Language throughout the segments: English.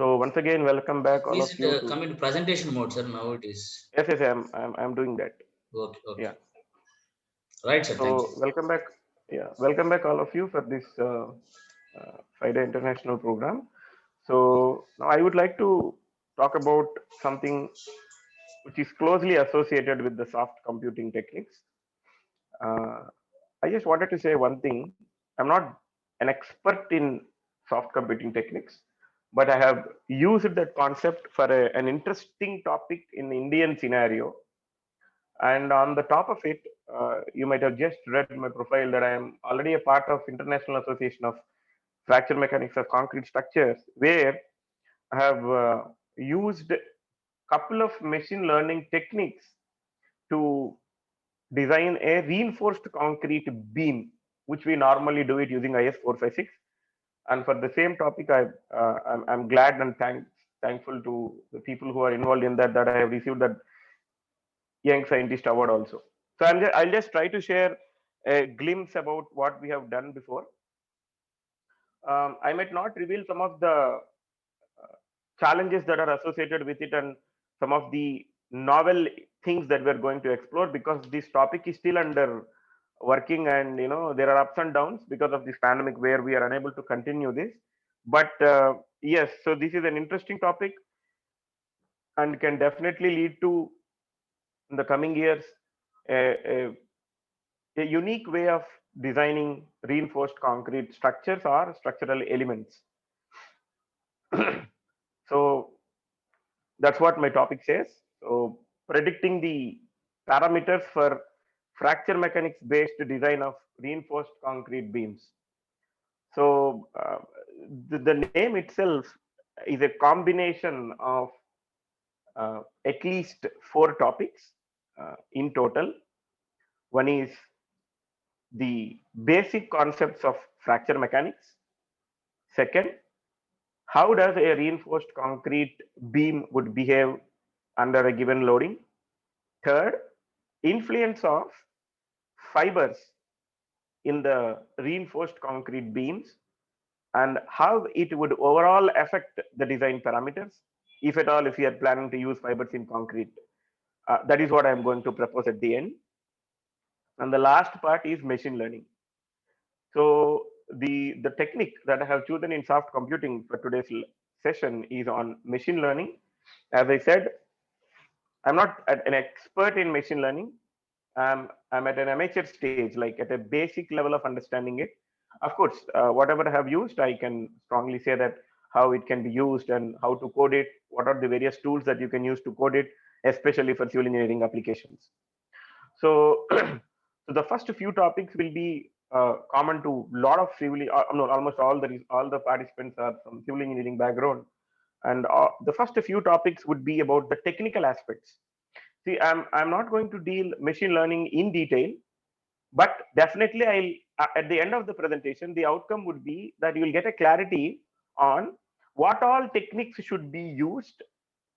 So once again, welcome back all of Please you to. come in presentation mode, sir. Now it is. Yes, I'm doing that. Okay, Yeah. okay. Right, sir. Thank you. So welcome back. Yeah, welcome back all of you for this Friday International program. So now I would like to talk about something which is closely associated with the soft computing techniques. Uh, I just wanted to say one thing. I'm not an expert in soft computing techniques, but I have used that concept for an interesting topic in Indian scenario. And on the top of it, you might have just read my profile that I am already a part of International Association of Fracture Mechanics of Concrete Structures, where I have used a couple of machine learning techniques to design a reinforced concrete beam, which we normally do it using IS 456. And for the same topic, I'm glad and thankful to the people who are involved in that I have received that Young Scientist Award also. So I'll just try to share a glimpse about what we have done before. I might not reveal some of the challenges that are associated with it and some of the novel things that we're going to explore, because this topic is still under working, and there are ups and downs because of this pandemic where we are unable to continue this. But yes, so this is an interesting topic and can definitely lead to, in the coming years, a, a unique way of designing reinforced concrete structures or structural elements. So that's what my topic says. So predicting the parameters for fracture mechanics based design of reinforced concrete beams. So the name itself is a combination of at least four topics in total. One is the basic concepts of fracture mechanics. Second, how does a reinforced concrete beam would behave under a given loading? Third, influence of fibers in the reinforced concrete beams and how it would overall affect the design parameters, if at all, if you are planning to use fibers in concrete. That is what I'm going to propose at the end. And the last part is machine learning. So the technique that I have chosen in soft computing for today's session is on machine learning. As I said, I'm not an expert in machine learning. I'm at an amateur stage, like at a basic level of understanding it. Of course, whatever I have used, I can strongly say that how it can be used and how to code it. What are the various tools that you can use to code it, especially for civil engineering applications. So, so the first few topics will be common to a lot of civil, no, almost all the participants are from civil engineering background, and the first few topics would be about the technical aspects. See, I'm not going to deal machine learning in detail, but definitely at the end of the presentation, the outcome would be that you will get a clarity on what all techniques should be used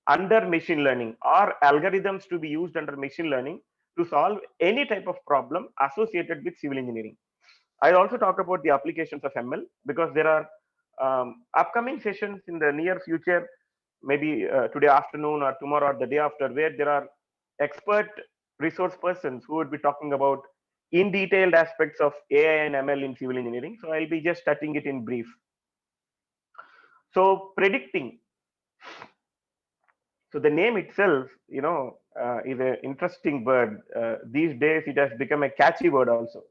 under machine learning or algorithms to be used under machine learning to solve any type of problem associated with civil engineering. I also talk about the applications of ML because there are upcoming sessions in the near future, maybe today afternoon or tomorrow or the day after, where there are expert resource persons who would be talking about in detailed aspects of AI and ML in civil engineering. So I'll be just touching it in brief. So predicting. So the name itself, is an interesting word. These days, it has become a catchy word also.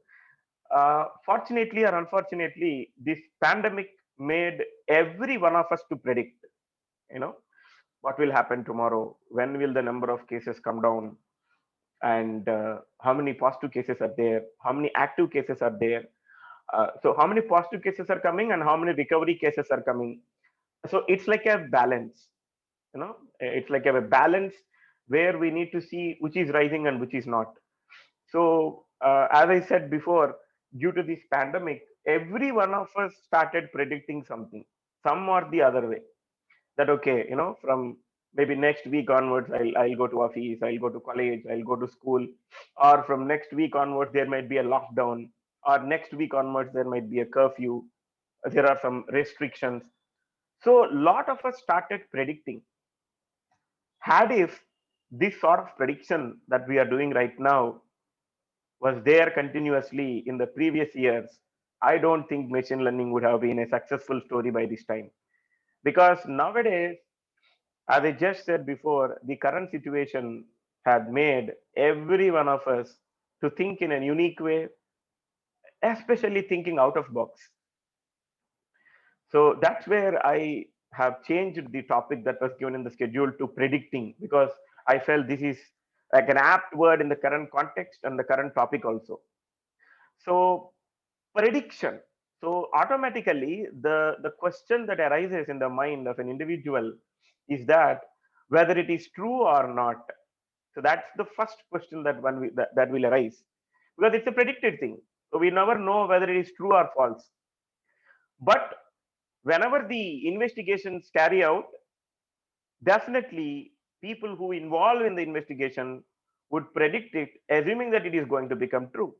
Fortunately or unfortunately, this pandemic made every one of us to predict, you know, what will happen tomorrow, when will the number of cases come down, and how many positive cases are there, how many active cases are there. So how many positive cases are coming and how many recovery cases are coming. So it's like a balance, it's like a balance where we need to see which is rising and which is not. So as I said before, due to this pandemic, every one of us started predicting something, some or the other way, that okay, from maybe next week onwards, I'll go to office, I'll go to college, I'll go to school, or from next week onwards there might be a lockdown, or next week onwards there might be a curfew, there are some restrictions. So a lot of us started predicting. Had if this sort of prediction that we are doing right now was there continuously in the previous years, I don't think machine learning would have been a successful story by this time. Because nowadays, as I just said before, the current situation had made every one of us to think in a unique way, especially thinking out of box. So that's where I have changed the topic that was given in the schedule to predicting, because I felt this is like an apt word in the current context and the current topic also. So prediction. So automatically the question that arises in the mind of an individual is that whether it is true or not. So that's the first question that that will arise, because it's a predicted thing. So we never know whether it is true or false. But whenever the investigations carry out, definitely people who involve in the investigation would predict it, assuming that it is going to become true.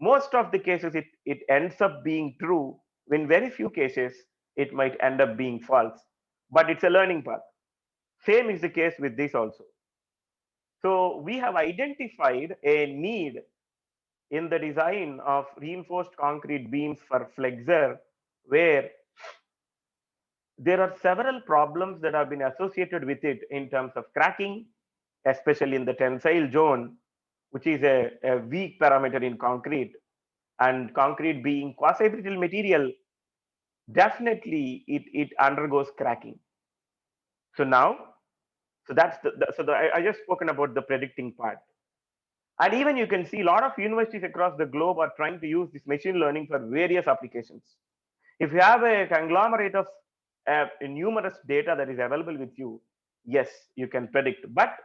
Most of the cases, it ends up being true. In very few cases, it might end up being false. But it's a learning path. Same is the case with this also. So we have identified a need in the design of reinforced concrete beams for flexor, where there are several problems that have been associated with it in terms of cracking, especially in the tensile zone, which is a weak parameter in concrete. And concrete being quasi-brittle material, definitely it undergoes cracking. So now, so that's I just spoken about the predicting part. And even you can see a lot of universities across the globe are trying to use this machine learning for various applications. If you have a conglomerate of numerous data that is available with you, yes, you can predict. But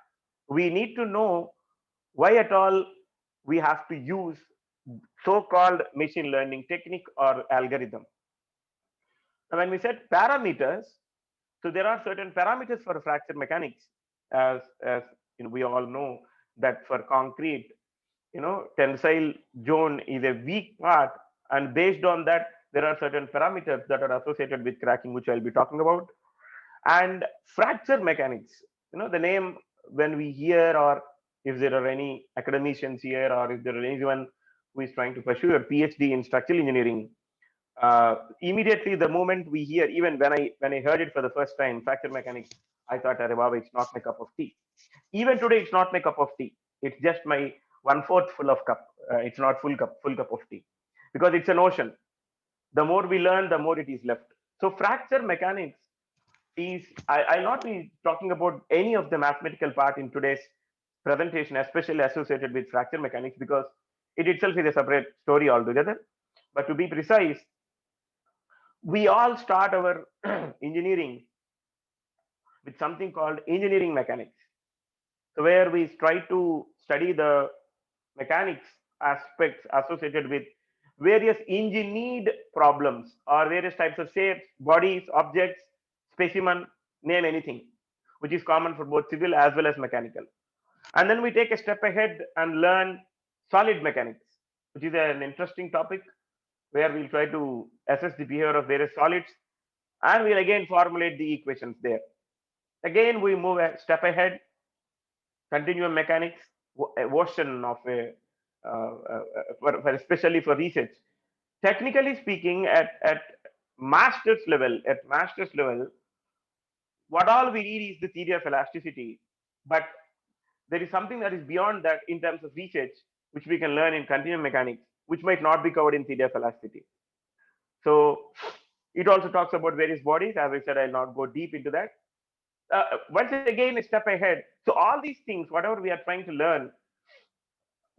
we need to know why at all we have to use so-called machine learning technique or algorithm. Now, when we said parameters, so there are certain parameters for fracture mechanics, as you know, we all know that for concrete, tensile zone is a weak part, and based on that, there are certain parameters that are associated with cracking, which I'll be talking about. And fracture mechanics, the name, when we hear, or if there are any academicians here, or if there are anyone who is trying to pursue a PhD in structural engineering, immediately the moment we hear, even when I heard it for the first time, fracture mechanics, I thought, Arre Baba, it's not my cup of tea. Even today, it's not my cup of tea. It's just my 1/4 full of cup. It's not full cup of tea, because it's an ocean. The more we learn, the more it is left. So fracture mechanics is, I'll not be talking about any of the mathematical part in today's presentation, especially associated with fracture mechanics, because it itself is a separate story altogether. But to be precise, we all start our engineering with something called engineering mechanics. So where we try to study the mechanics aspects associated with various engineered problems, or various types of shapes, bodies, objects, specimen, name anything, which is common for both civil as well as mechanical. And then we take a step ahead and learn solid mechanics, which is an interesting topic, where we'll try to assess the behavior of various solids, and we'll again formulate the equations there. Again, we move a step ahead, continuum mechanics, a version of a especially for research. Technically speaking, at master's level, what all we need is the theory of elasticity. But there is something that is beyond that in terms of research, which we can learn in continuum mechanics, which might not be covered in theory of elasticity. So it also talks about various bodies. As I said, I'll not go deep into that. Once again, a step ahead. So all these things, whatever we are trying to learn,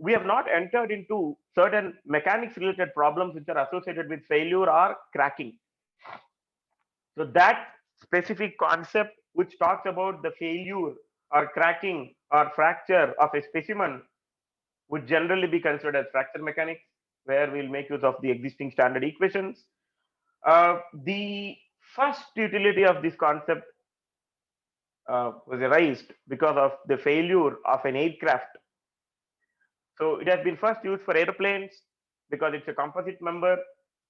we have not entered into certain mechanics related problems which are associated with failure or cracking. So that specific concept which talks about the failure or cracking or fracture of a specimen would generally be considered as fracture mechanics, where we'll make use of the existing standard equations. The first utility of this concept was raised because of the failure of an aircraft. So it has been first used for airplanes because it's a composite member,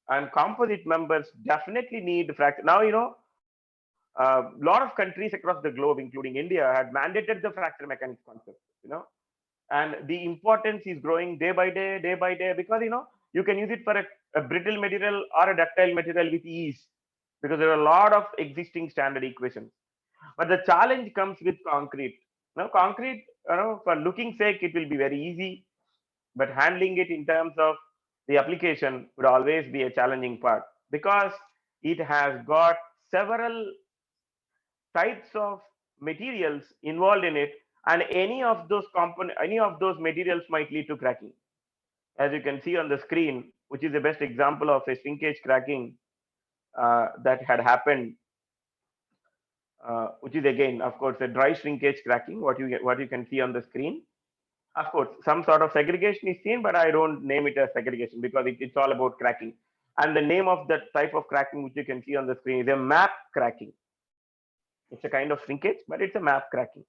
and composite members definitely need fracture. Now, A lot of countries across the globe, including India, had mandated the fracture mechanics concept, and the importance is growing day by day, because you can use it for a brittle material or a ductile material with ease, because there are a lot of existing standard equations. But the challenge comes with concrete. Concrete, for looking sake, it will be very easy, but handling it in terms of the application would always be a challenging part, because it has got several types of materials involved in it, and any of those materials might lead to cracking. As you can see on the screen, which is the best example of a shrinkage cracking that had happened, which is again, of course, a dry shrinkage cracking. What you can see on the screen. Of course, some sort of segregation is seen, but I don't name it as segregation, because it's all about cracking. And the name of that type of cracking, which you can see on the screen, is a map cracking. It's a kind of shrinkage, but it's a map cracking.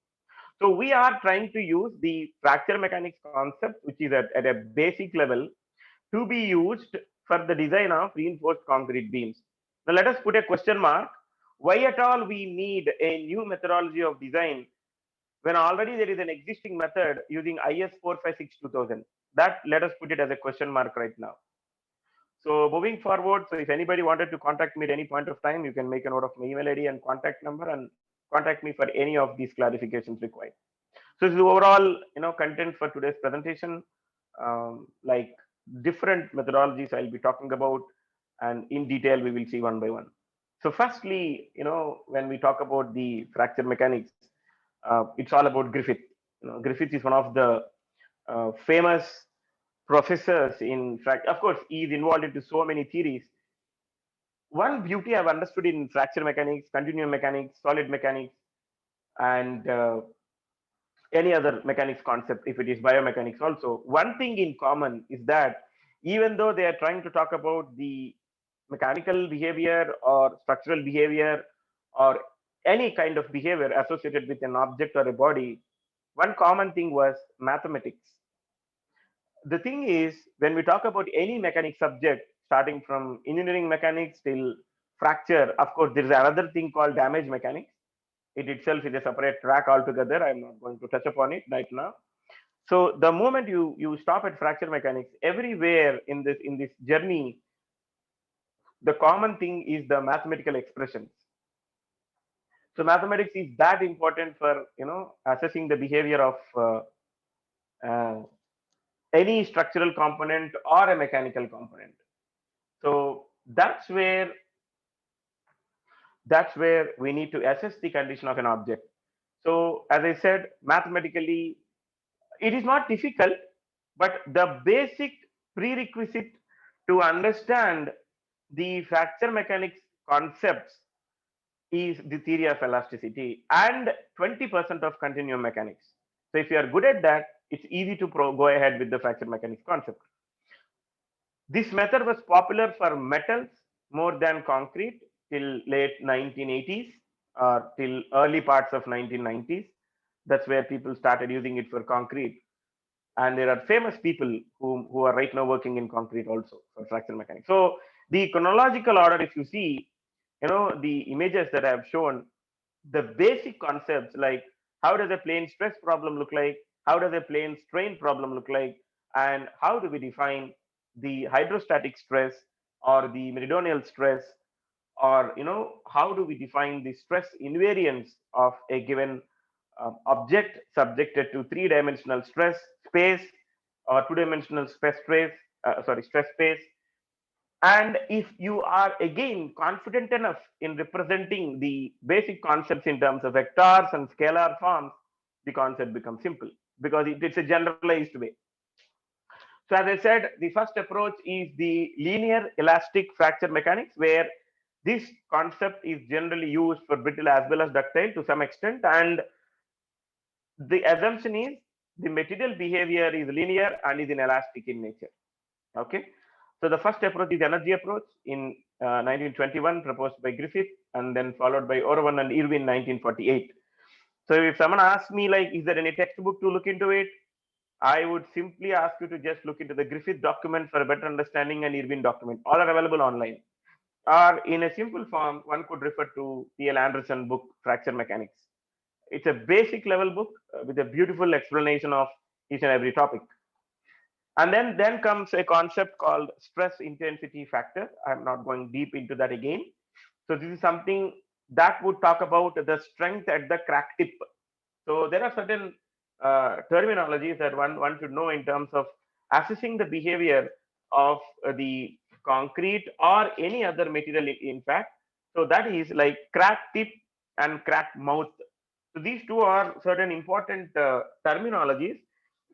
So we are trying to use the fracture mechanics concept, which is at a basic level, to be used for the design of reinforced concrete beams. Now let us put a question mark. Why at all we need a new methodology of design when already there is an existing method using IS 456 2000? That, let us put it as a question mark right now. So moving forward, so if anybody wanted to contact me at any point of time, you can make a note of my email ID and contact number and contact me for any of these clarifications required. So this is the overall, content for today's presentation. Like different methodologies I'll be talking about, and in detail we will see one by one. So firstly, when we talk about the fracture mechanics, it's all about Griffith. Griffith is one of the famous professors in fact. Of course, he is involved into so many theories. One beauty I've understood in fracture mechanics, continuum mechanics, solid mechanics, and any other mechanics concept, if it is biomechanics also, one thing in common is that even though they are trying to talk about the mechanical behavior or structural behavior or any kind of behavior associated with an object or a body, one common thing was mathematics. The thing is, when we talk about any mechanics subject, starting from engineering mechanics till fracture, of course, there is another thing called damage mechanics. It itself is a separate track altogether. I'm not going to touch upon it right now. So the moment you stop at fracture mechanics, everywhere in this journey, the common thing is the mathematical expressions. So mathematics is that important for assessing the behavior of uh, any structural component or a mechanical component. So that's where we need to assess the condition of an object. So as I said, mathematically, it is not difficult, but the basic prerequisite to understand the fracture mechanics concepts is the theory of elasticity and 20% of continuum mechanics. So if you are good at that, it's easy to go ahead with the fracture mechanics concept. This method was popular for metals more than concrete till late 1980s or till early parts of 1990s. That's where people started using it for concrete. And there are famous people who are right now working in concrete also for fracture mechanics. So the chronological order, if you see, the images that I have shown, the basic concepts like how does a plane stress problem look like, how does a plane strain problem look like, and how do we define the hydrostatic stress or the meridional stress, or how do we define the stress invariance of a given object subjected to three-dimensional stress space or two-dimensional stress space. And if you are again confident enough in representing the basic concepts in terms of vectors and scalar forms, the concept becomes simple because it's a generalized way. So as I said, the first approach is the linear elastic fracture mechanics, where this concept is generally used for brittle as well as ductile to some extent. And the assumption is the material behavior is linear and is inelastic in nature. Okay. So the first approach is energy approach in 1921, proposed by Griffith, and then followed by Orowan and Irwin 1948. So if someone asks me like, is there any textbook to look into it? I would simply ask you to just look into the Griffith document for a better understanding and Irwin document. All are available online. or in a simple form, one could refer to T.L. Anderson book, Fracture Mechanics. It's a basic level book with a beautiful explanation of each and every topic. And then comes a concept called stress intensity factor. I'm not going deep into that again. So this is something that would talk about the strength at the crack tip. So there are certain terminologies that one should know in terms of assessing the behavior of the concrete or any other material in fact. So that is like crack tip and crack mouth. So these two are certain important terminologies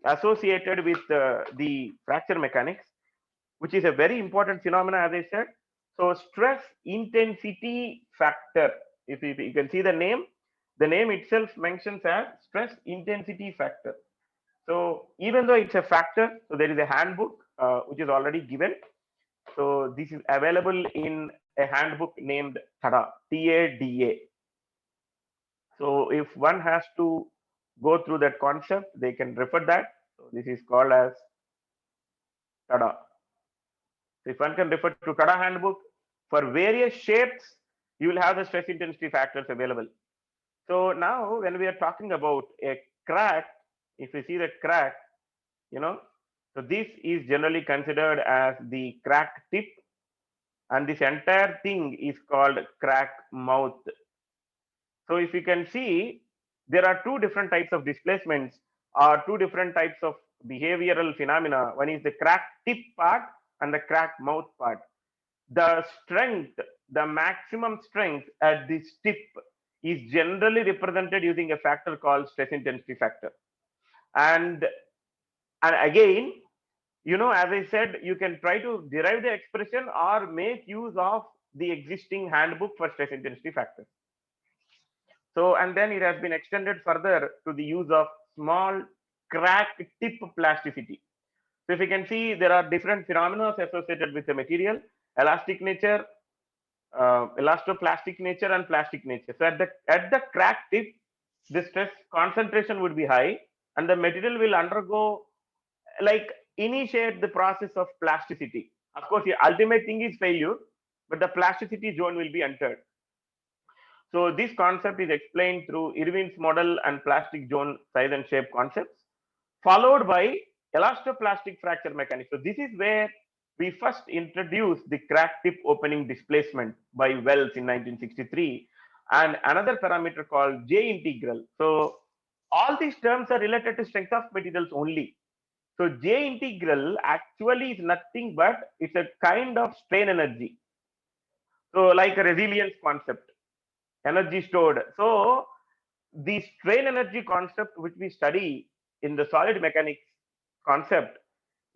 associated with the fracture mechanics, which is a very important phenomena, as I said. So stress intensity factor, if you can see the name itself mentions as stress intensity factor. So even though it's a factor, so there is a handbook which is already given. So this is available in a handbook named TADA, TADA. So if one has to go through that concept, they can refer that. So this is called as TADA. So if one can refer to TADA handbook for various shapes, you will have the stress intensity factors available. So now when we are talking about a crack, if you see the crack, you know, so this is generally considered as the crack tip, and this entire thing is called crack mouth. So if you can see, there are two different types of displacements or two different types of behavioral phenomena. One is the crack tip part and the crack mouth part. The strength, the maximum strength at this tip is generally represented using a factor called stress intensity factor. And, and again, as I said, you can try to derive the expression or make use of the existing handbook for stress intensity factor. So, and then it has been extended further to the use of small crack tip plasticity. So if you can see, there are different phenomena associated with the material, elastic nature, elastoplastic nature, and plastic nature. So at the crack tip, the stress concentration would be high, and the material will undergo, like, initiate the process of plasticity. Of course, the ultimate thing is failure, but the plasticity zone will be entered. So this concept is explained through Irwin's model and plastic zone size and shape concepts, followed by elastoplastic fracture mechanics. So this is where we first introduced the crack tip opening displacement by Wells in 1963, and another parameter called J integral. So all these terms are related to strength of materials only. So J integral actually is nothing but it's a kind of strain energy. So like a resilience concept, energy stored. So the strain energy concept which we study in the solid mechanics concept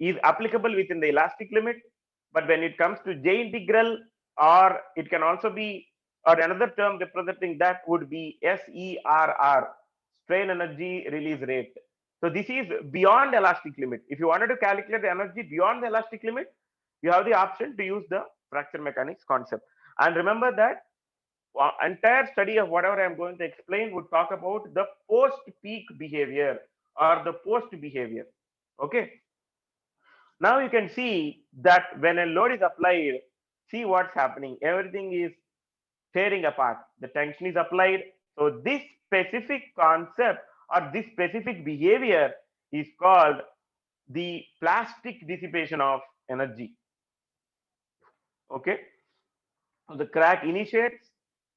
is applicable within the elastic limit, but when it comes to J integral, or it can also be, or another term representing that would be SERR, strain energy release rate. So this is beyond elastic limit. If you wanted to calculate the energy beyond the elastic limit, you have the option to use the fracture mechanics concept. And remember that entire study of whatever I'm going to explain would talk about the post peak behavior or the post behavior. Okay. Now you can see that when a load is applied, see what's happening. Everything is tearing apart. The tension is applied. So this specific concept or this specific behavior is called the plastic dissipation of energy. Okay. So the crack initiates,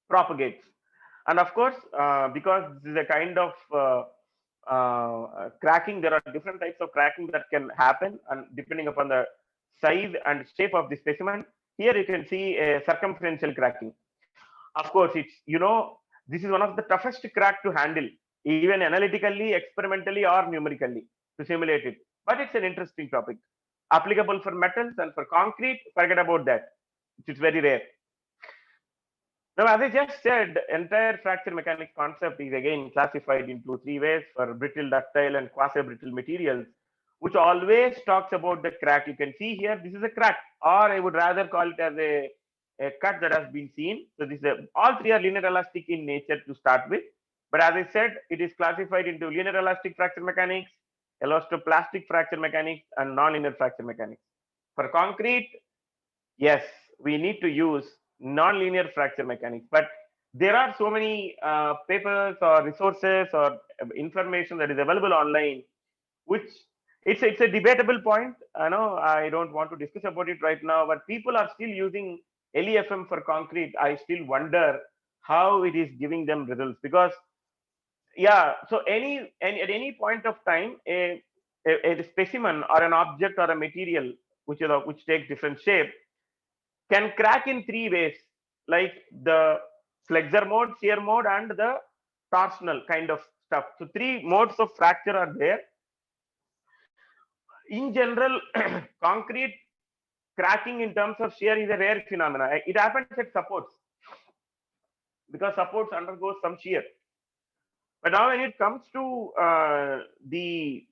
propagates. And of course, because this is a kind of cracking, there are different types of cracking that can happen, and depending upon the size and shape of the specimen. Here you can see a circumferential cracking. Of course, this is one of the toughest crack to handle, even analytically, experimentally, or numerically, to simulate it. But it's an interesting topic, applicable for metals, and for concrete, forget about that. It's very rare. Now, as I just said, entire fracture mechanics concept is again classified into three ways: for brittle, ductile, and quasi-brittle materials, which always talks about the crack. You can see here, this is a crack, or I would rather call it as a cut that has been seen. So all three are linear elastic in nature to start with. But as I said, it is classified into linear elastic fracture mechanics, elastoplastic fracture mechanics, and non-linear fracture mechanics. For concrete, yes, we need to use non-linear fracture mechanics. But there are so many papers or resources or information that is available online, which it's a debatable point. I know I don't want to discuss about it right now, but people are still using LEFM for concrete. I still wonder how it is giving them results, because yeah, so any at any point of time, a specimen or an object or a material which takes different shape can crack in three ways, like the flexor mode, shear mode, and the torsional kind of stuff. So three modes of fracture are there. In general, concrete cracking in terms of shear is a rare phenomena. It happens at supports, because supports undergoes some shear. But now when it comes to the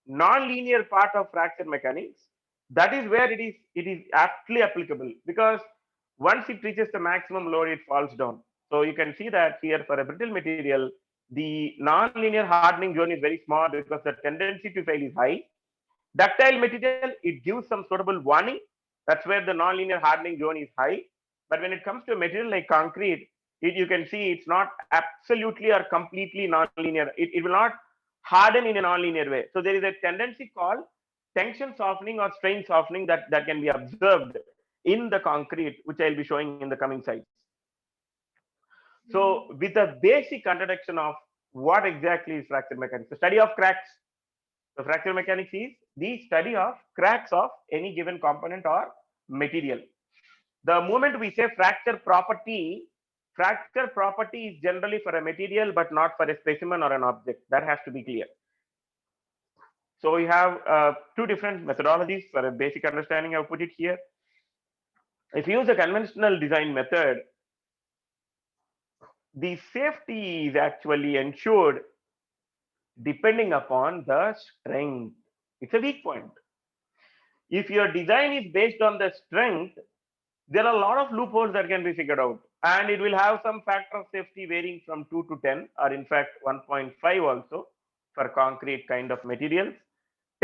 non-linear part of fracture mechanics, that is where it is aptly applicable, because once it reaches the maximum load, it falls down. So you can see that here for a brittle material, the non-linear hardening zone is very small because the tendency to fail is high. Ductile material, it gives some suitable warning. That's where the non-linear hardening zone is high. But when it comes to a material like concrete, you can see it's not absolutely or completely non-linear. It will not harden in a non-linear way. So there is a tendency called tension softening or strain softening that can be observed in the concrete, which I'll be showing in the coming slides. So with a basic introduction of what exactly is fracture mechanics, the study of cracks. So fracture mechanics is the study of cracks of any given component or material. The moment we say fracture property is generally for a material, but not for a specimen or an object. That has to be clear. So we have two different methodologies for a basic understanding. I've put it here. If you use a conventional design method, the safety is actually ensured depending upon the strength. It's a weak point. If your design is based on the strength, there are a lot of loopholes that can be figured out, and it will have some factor of safety varying from 2 to 10, or in fact 1.5 also for concrete kind of materials,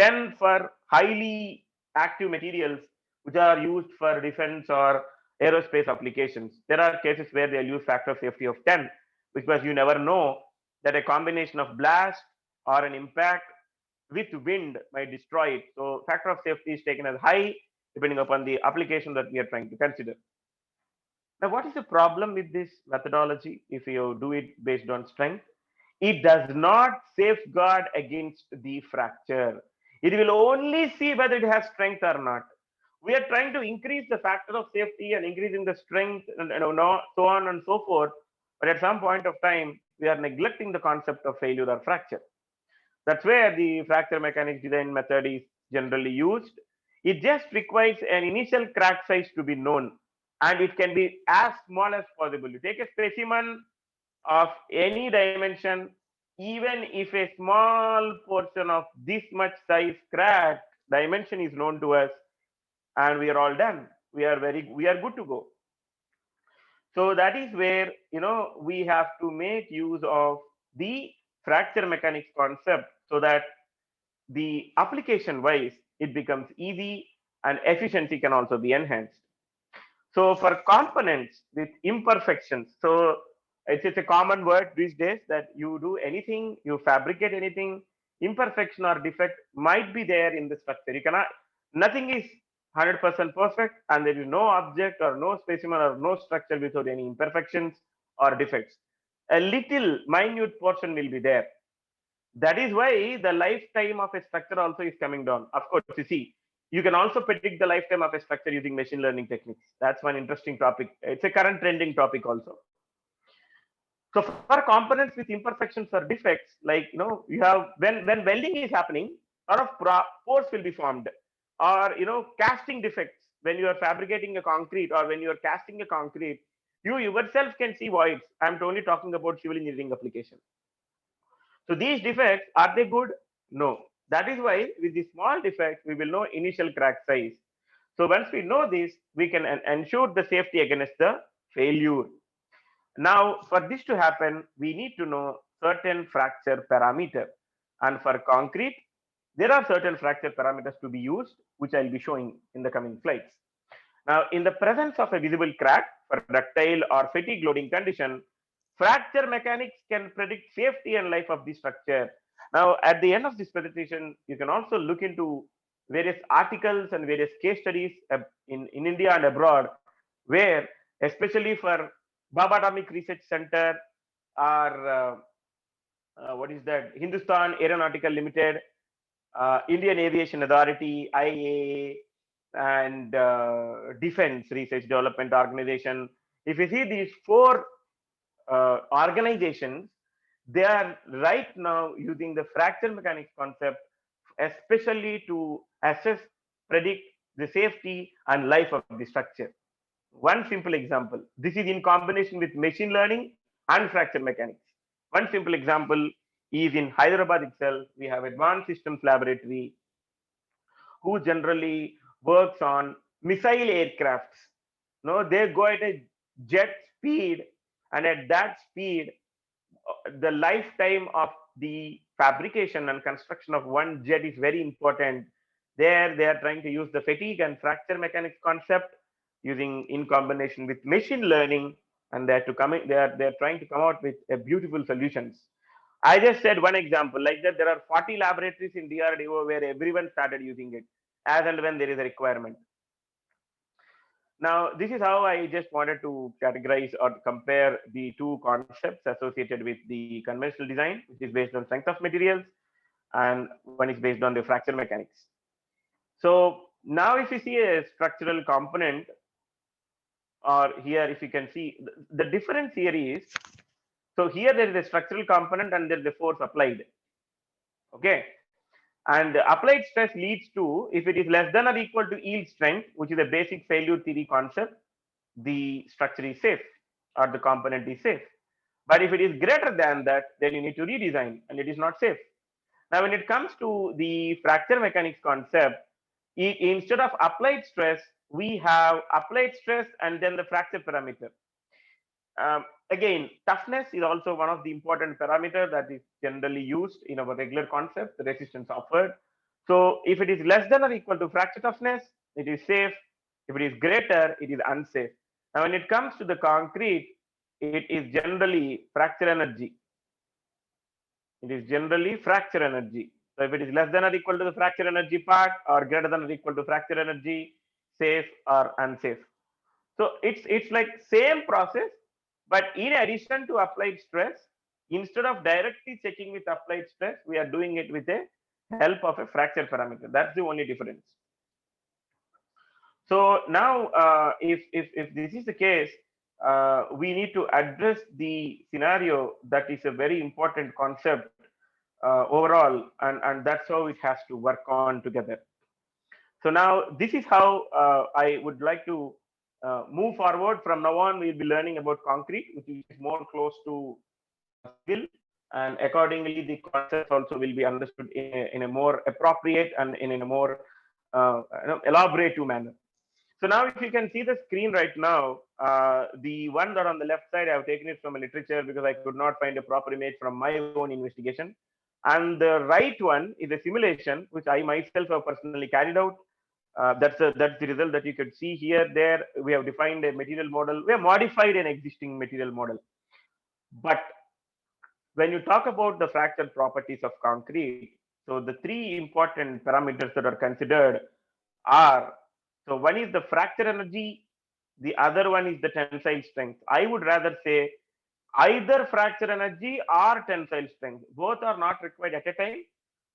10 for highly active materials which are used for defense or aerospace applications. There are cases where they'll use factor of safety of 10, because you never know that a combination of blast or an impact with wind might destroy it. So factor of safety is taken as high depending upon the application that we are trying to consider. Now, what is the problem with this methodology if you do it based on strength? It does not safeguard against the fracture. It will only see whether it has strength or not. We are trying to increase the factor of safety and increasing the strength and so on and so forth. But at some point of time, we are neglecting the concept of failure or fracture. That's where the fracture mechanics design method is generally used. It just requires an initial crack size to be known, and it can be as small as possible. You take a specimen of any dimension, even if a small portion of this much size crack dimension is known to us, and we are all done. We are good to go. So that is where we have to make use of the fracture mechanics concept, so that the application wise it becomes easy and efficiency can also be enhanced. So for components with imperfections, so it's a common word these days that you do anything, you fabricate anything, imperfection or defect might be there in the structure. You cannot, nothing is 100% perfect, and there is no object or no specimen or no structure without any imperfections or defects. A little minute portion will be there. That is why the lifetime of a structure also is coming down. Of course, you see, you can also predict the lifetime of a structure using machine learning techniques. That's one interesting topic. It's a current trending topic also. So for components with imperfections or defects, like you have when welding is happening, a lot of pores will be formed, or casting defects when you are fabricating a concrete or when you are casting a concrete, you yourself can see voids. I'm only talking about civil engineering application. So these defects, are they good? No. That is why with the small defects, we will know initial crack size. So once we know this, we can ensure the safety against the failure. Now, for this to happen, we need to know certain fracture parameter. And for concrete, there are certain fracture parameters to be used, which I'll be showing in the coming slides. Now, in the presence of a visible crack for ductile or fatigue loading condition, fracture mechanics can predict safety and life of the structure. Now, at the end of this presentation, you can also look into various articles and various case studies in India and abroad, where, especially for Baba Atomic Research Center or what is that, Hindustan Aeronautical Limited, Indian Aviation Authority, IAA, and Defense Research Development Organization. If you see these four organizations, they are right now using the fracture mechanics concept, especially to assess, predict the safety and life of the structure. One simple example. This is in combination with machine learning and fracture mechanics. One simple example is in Hyderabad itself. We have Advanced Systems Laboratory, who generally works on missile aircrafts. No, they go at a jet speed, and at that speed, the lifetime of the fabrication and construction of one jet is very important. There, they are trying to use the fatigue and fracture mechanics concept using in combination with machine learning, and they're to come in, they're trying to come out with a beautiful solutions. I just said one example like that. There are 40 laboratories in DRDO where everyone started using it as and when there is a requirement. Now, this is how I just wanted to categorize or compare the two concepts associated with the conventional design, which is based on strength of materials, and one is based on the fracture mechanics. So now if you see a structural component, or here if you can see, the difference here is, so here there is a structural component and there is a force applied. Okay. And the applied stress leads to, if it is less than or equal to yield strength, which is a basic failure theory concept, the structure is safe or the component is safe. But if it is greater than that, then you need to redesign and it is not safe. Now, when it comes to the fracture mechanics concept, instead of applied stress, we have applied stress and then the fracture parameter. Again, toughness is also one of the important parameter that is generally used in our regular concept, the resistance offered. So if it is less than or equal to fracture toughness, it is safe. If it is greater, it is unsafe. Now, when it comes to the concrete, it is generally fracture energy. It is generally fracture energy. So if it is less than or equal to the fracture energy part or greater than or equal to fracture energy, safe or unsafe. So it's like same process, but in addition to applied stress, instead of directly checking with applied stress, we are doing it with a help of a fracture parameter. That's the only difference. So now, if this is the case, we need to address the scenario that is a very important concept overall, and that's how it has to work on together. So now this is how I would like to move forward. From now on, we'll be learning about concrete, which is more close to civil, and accordingly, the concepts also will be understood in a more appropriate and in a more elaborative manner. So now, if you can see the screen right now, the one that on the left side, I've taken it from a literature because I could not find a proper image from my own investigation. And the right one is a simulation, which I myself have personally carried out. That's the result that you could see here. There, we have defined a material model. We have modified an existing material model. But when you talk about the fracture properties of concrete, so the three important parameters that are considered are, so one is the fracture energy, the other one is the tensile strength. I would rather say either fracture energy or tensile strength. Both are not required at a time,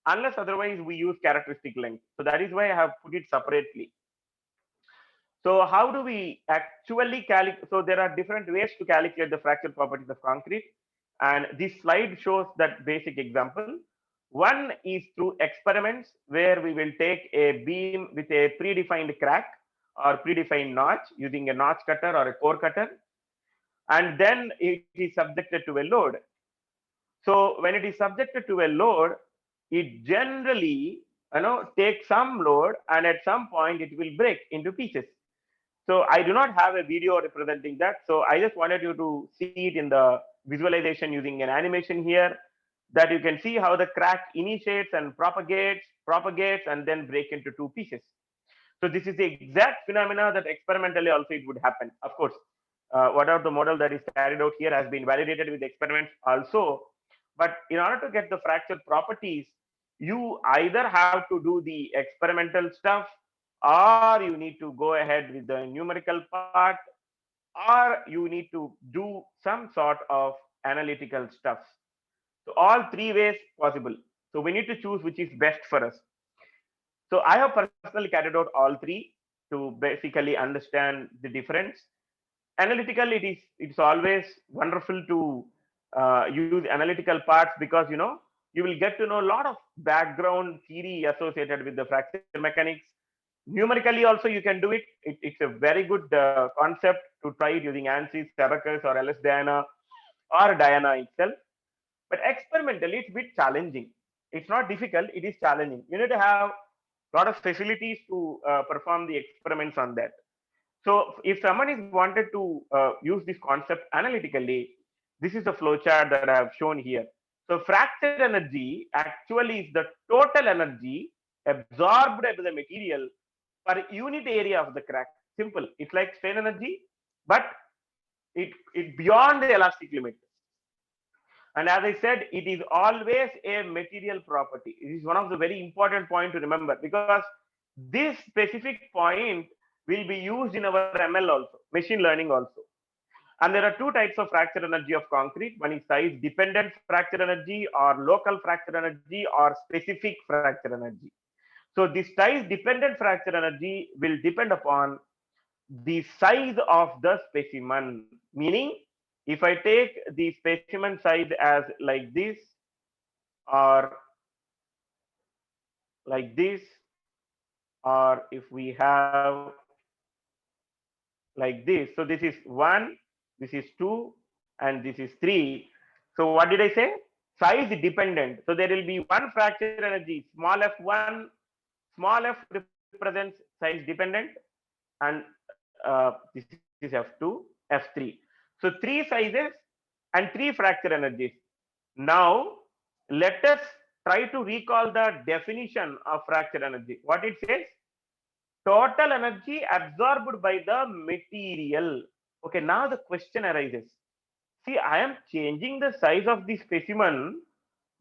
unless otherwise we use characteristic length. So that is why I have put it separately. So how do we actually calculate? So there are different ways to calculate the fracture properties of concrete. And this slide shows that basic example. One is through experiments where we will take a beam with a predefined crack or predefined notch using a notch cutter or a core cutter. And then it is subjected to a load. So when it is subjected to a load, it generally takes some load, and at some point it will break into pieces. So I do not have a video representing that. So I just wanted you to see it in the visualization using an animation here, that you can see how the crack initiates and propagates, and then break into two pieces. So this is the exact phenomena that experimentally also it would happen. Of course, whatever the model that is carried out here has been validated with experiments also. But in order to get the fracture properties, you either have to do the experimental stuff, or you need to go ahead with the numerical part, or you need to do some sort of analytical stuff. So all three ways possible. So we need to choose which is best for us. So I have personally carried out all three to basically understand the difference. Analytical, it's always wonderful to use analytical parts, because you will get to know a lot of background theory associated with the fracture mechanics. Numerically also you can do it. It's a very good concept to try it using ANSYS, Abacus, or LS Diana, or Diana itself. But experimentally it's a bit challenging. It's not difficult, it is challenging. You need to have a lot of facilities to perform the experiments on that. So if someone is wanted to use this concept analytically, this is the flowchart that I have shown here. So fracture energy actually is the total energy absorbed by the material per unit area of the crack. Simple. It's like strain energy, but it beyond the elastic limit. And as I said, it is always a material property. It is one of the very important point to remember, because this specific point will be used in our ML also, machine learning also. And there are two types of fracture energy of concrete. One is size dependent fracture energy, or local fracture energy, or specific fracture energy. So this size dependent fracture energy will depend upon the size of the specimen. Meaning, if I take the specimen size as like this, or like this, or if we have like this, so this is 1, this is 2, and this is 3. So what did I say? Size dependent. So there will be one fracture energy, small f1. Small f represents size dependent, and this is f2, f3. So three sizes and three fracture energies. Now let us try to recall the definition of fracture energy. What it says? Total energy absorbed by the material. Okay, now the question arises. See, I am changing the size of the specimen,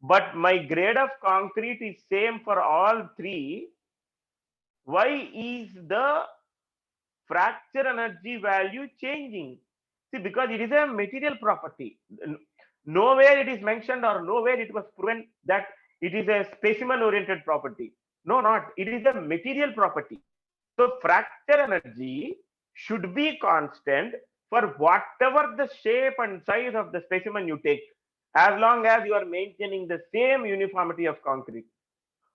but my grade of concrete is same for all three. Why is the fracture energy value changing? See, because it is a material property. Nowhere it is mentioned, or nowhere it was proven that it is a specimen oriented property. No, not. It is a material property. So fracture energy should be constant for whatever the shape and size of the specimen you take, as long as you are maintaining the same uniformity of concrete.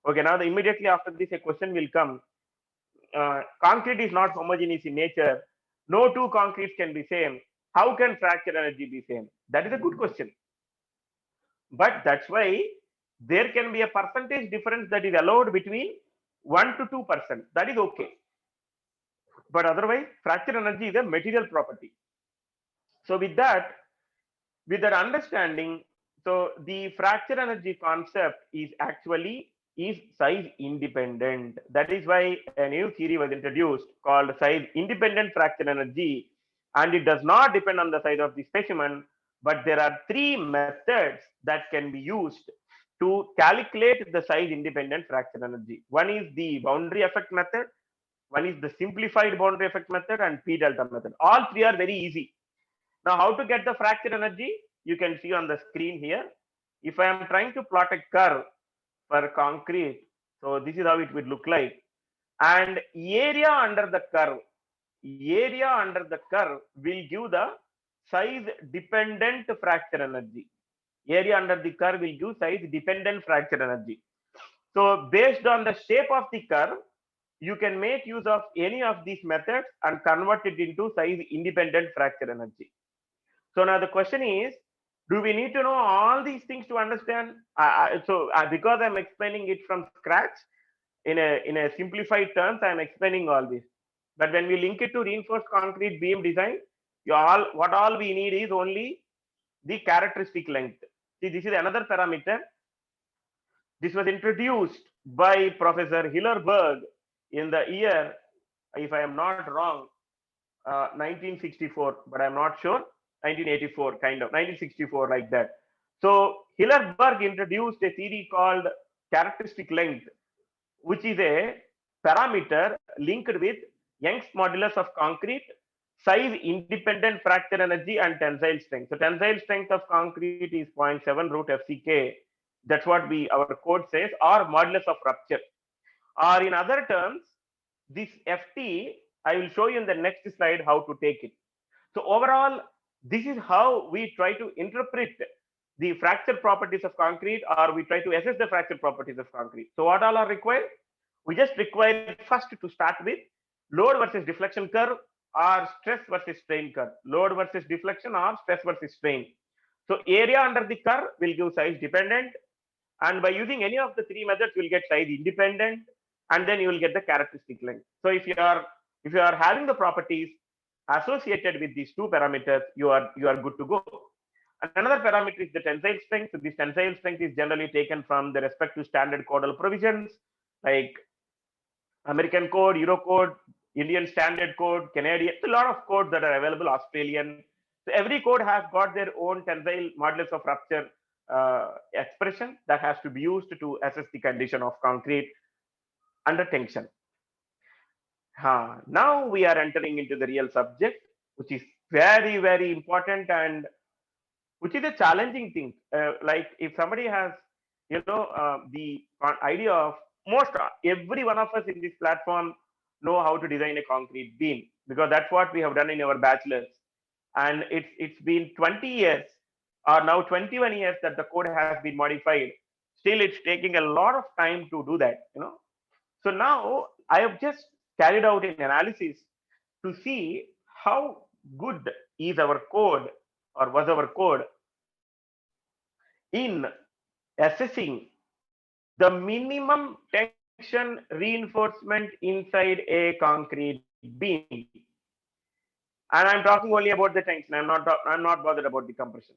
Okay, now immediately after this a question will come. Concrete is not homogeneous in nature. No two concretes can be same. How can fracture energy be same? That is a good question. But that's why there can be a percentage difference that is allowed between 1 to 2%. That is okay. But otherwise, fracture energy is a material property. So with that understanding, so the fracture energy concept is actually size independent. That is why a new theory was introduced called size independent fracture energy, and it does not depend on the size of the specimen, but there are three methods that can be used to calculate the size independent fracture energy. One is the boundary effect method, one is the simplified boundary effect method, and P delta method. All three are very easy. Now, how to get the fracture energy? You can see on the screen here. If I am trying to plot a curve for concrete, so this is how it would look like. And area under the curve will give the size dependent fracture energy. Area under the curve will give size dependent fracture energy. So based on the shape of the curve, you can make use of any of these methods and convert it into size independent fracture energy. So now the question is, do we need to know all these things to understand? Because I'm explaining it from scratch in a simplified terms, I'm explaining all this. But when we link it to reinforced concrete beam design, what all we need is only the characteristic length. See, this is another parameter. This was introduced by Professor Hillerberg in the year if I am not wrong, 1964, but I'm not sure. 1984, kind of 1964, like that. So Hillerberg introduced a theory called characteristic length, which is a parameter linked with Young's modulus of concrete, size independent fracture energy, and tensile strength. So tensile strength of concrete is 0.7 root FCK. That's what our code says, or modulus of rupture. Or in other terms, this FT, I will show you in the next slide how to take it. So overall, this is how we try to interpret the fracture properties of concrete, or we try to assess the fracture properties of concrete. So what all are required? We just require first to start with load versus deflection curve, or stress versus strain curve. Load versus deflection, or stress versus strain. So area under the curve will give size dependent, and by using any of the three methods, you will get size independent, and then you will get the characteristic length. So if you are having the properties associated with these two parameters, you are good to go. And another parameter is the tensile strength. So this tensile strength is generally taken from the respective standard codal provisions like American code, Euro code, Indian standard code, Canadian. A lot of codes that are available, Australian. So every code has got their own tensile modulus of rupture expression that has to be used to assess the condition of concrete under tension. Now we are entering into the real subject, which is very, very important, and which is a challenging thing. Like if somebody has, the idea of most every one of us in this platform know how to design a concrete beam, because that's what we have done in our bachelor's, and it's been 20 years or now 21 years that the code has been modified. Still, it's taking a lot of time to do that. So now I have just carried out an analysis to see how good is our code, or was our code, in assessing the minimum tension reinforcement inside a concrete beam. And I'm talking only about the tension. I'm not bothered about the compression.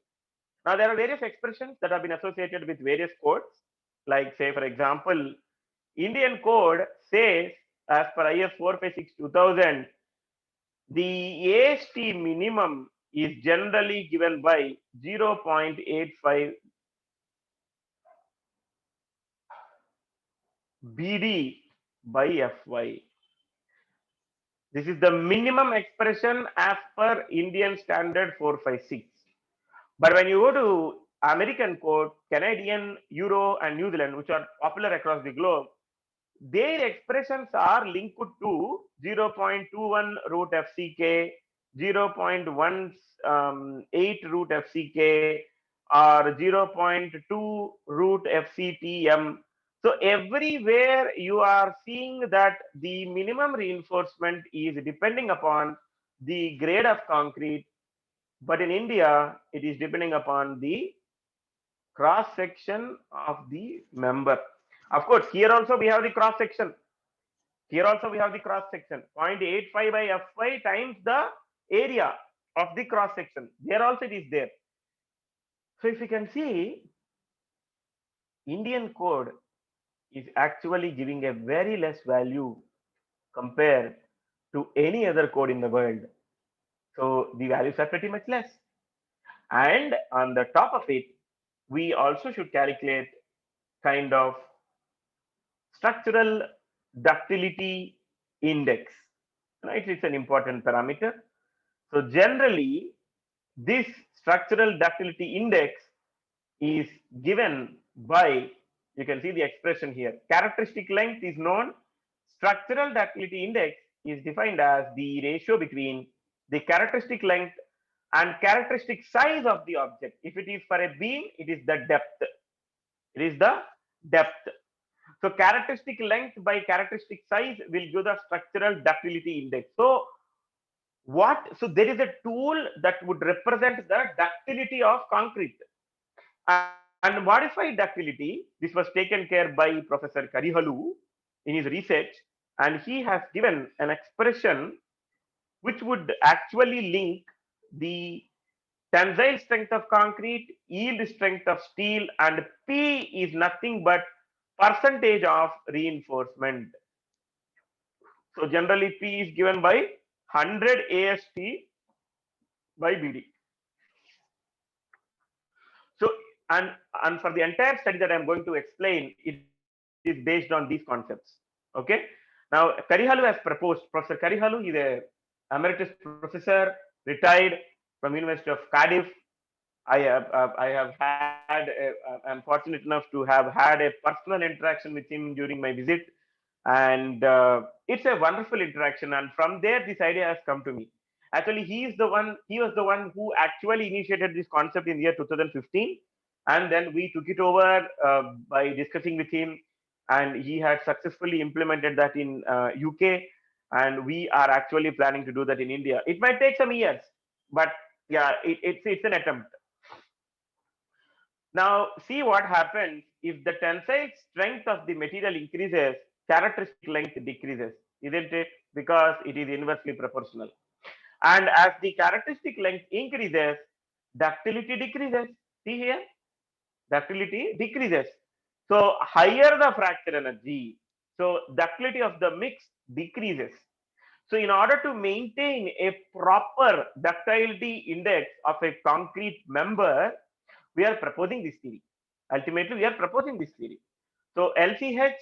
Now there are various expressions that have been associated with various codes. Like say, for example, Indian code says, as per IS 456/2000, the AST minimum is generally given by 0.85 BD by FY. This is the minimum expression as per Indian standard 456. But when you go to American code, Canadian, Euro, and New Zealand, which are popular across the globe, their expressions are linked to 0.21 root FCK, 0.18 root FCK, or 0.2 root FCTM. So everywhere you are seeing that the minimum reinforcement is depending upon the grade of concrete, but in India, it is depending upon the cross section of the member. Of course, here also we have the cross section. Here also we have the cross section, 0.85 by Fy times the area of the cross section. There also it is there. So if you can see, Indian code is actually giving a very less value compared to any other code in the world. So the values are pretty much less. And on the top of it, we also should calculate kind of structural ductility index. Right? It's an important parameter. So generally, this structural ductility index is given by, you can see the expression here. Characteristic length is known. Structural ductility index is defined as the ratio between the characteristic length and characteristic size of the object. If it is for a beam, it is the depth. It is the depth. So characteristic length by characteristic size will give the structural ductility index. So there is a tool that would represent the ductility of concrete. And modified ductility, this was taken care by Professor Karihalu in his research, and he has given an expression which would actually link the tensile strength of concrete, yield strength of steel, and P is nothing but percentage of reinforcement. So generally P is given by 100 AST by BD. So and and for the entire study that I'm going to explain, it is based on these concepts. Okay. Now Karihalu has proposed. Professor Karihalu is a emeritus professor, retired from University of Cardiff. I have had I'm fortunate enough to have had a personal interaction with him during my visit, and it's a wonderful interaction. And from there, this idea has come to me. Actually, he was the one who actually initiated this concept in the year 2015, and then we took it over by discussing with him, and he had successfully implemented that in UK, and we are actually planning to do that in India. It might take some years, but yeah, it's an attempt. Now, see what happens if the tensile strength of the material increases, characteristic length decreases, isn't it? Because it is inversely proportional. And as the characteristic length increases, ductility decreases. See here, ductility decreases. So, higher the fracture energy, so ductility of the mix decreases. So, in order to maintain a proper ductility index of a concrete member, we are proposing this theory. Ultimately, we are proposing this theory. So LCH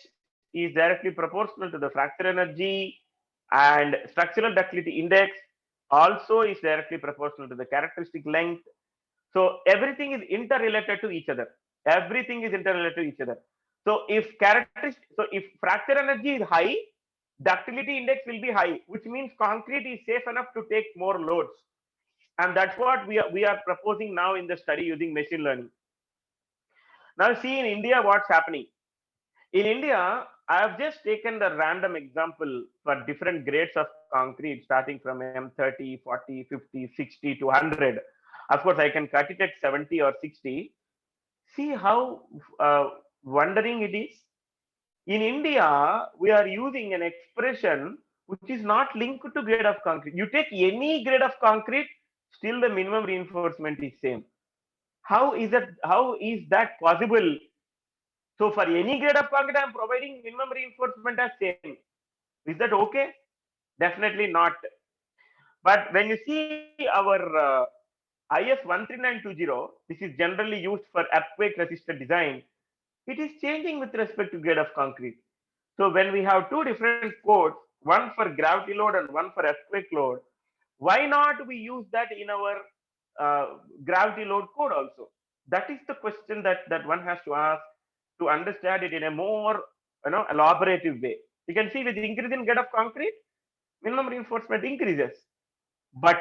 is directly proportional to the fracture energy, and structural ductility index also is directly proportional to the characteristic length. So everything is interrelated to each other. Everything is interrelated to each other. So if fracture energy is high, ductility index will be high, which means concrete is safe enough to take more loads. And that's what we are proposing now in the study using machine learning. Now see in India what's happening. In India, I have just taken the random example for different grades of concrete starting from M30, 40, 50, 60 to 100. Of course, I can cut it at 70 or 60. See how wondering it is. In India, we are using an expression which is not linked to grade of concrete. You take any grade of concrete, still the minimum reinforcement is same. How is that possible? So for any grade of concrete, I am providing minimum reinforcement as same. Is that okay? Definitely not. But when you see our IS 13920, this is generally used for earthquake resistant design. It is changing with respect to grade of concrete. So when we have two different codes, one for gravity load and one for earthquake load, why not we use that in our gravity load code also? That is the question that one has to ask to understand it in a more elaborative way. You can see with increase in grade of concrete, minimum reinforcement increases. But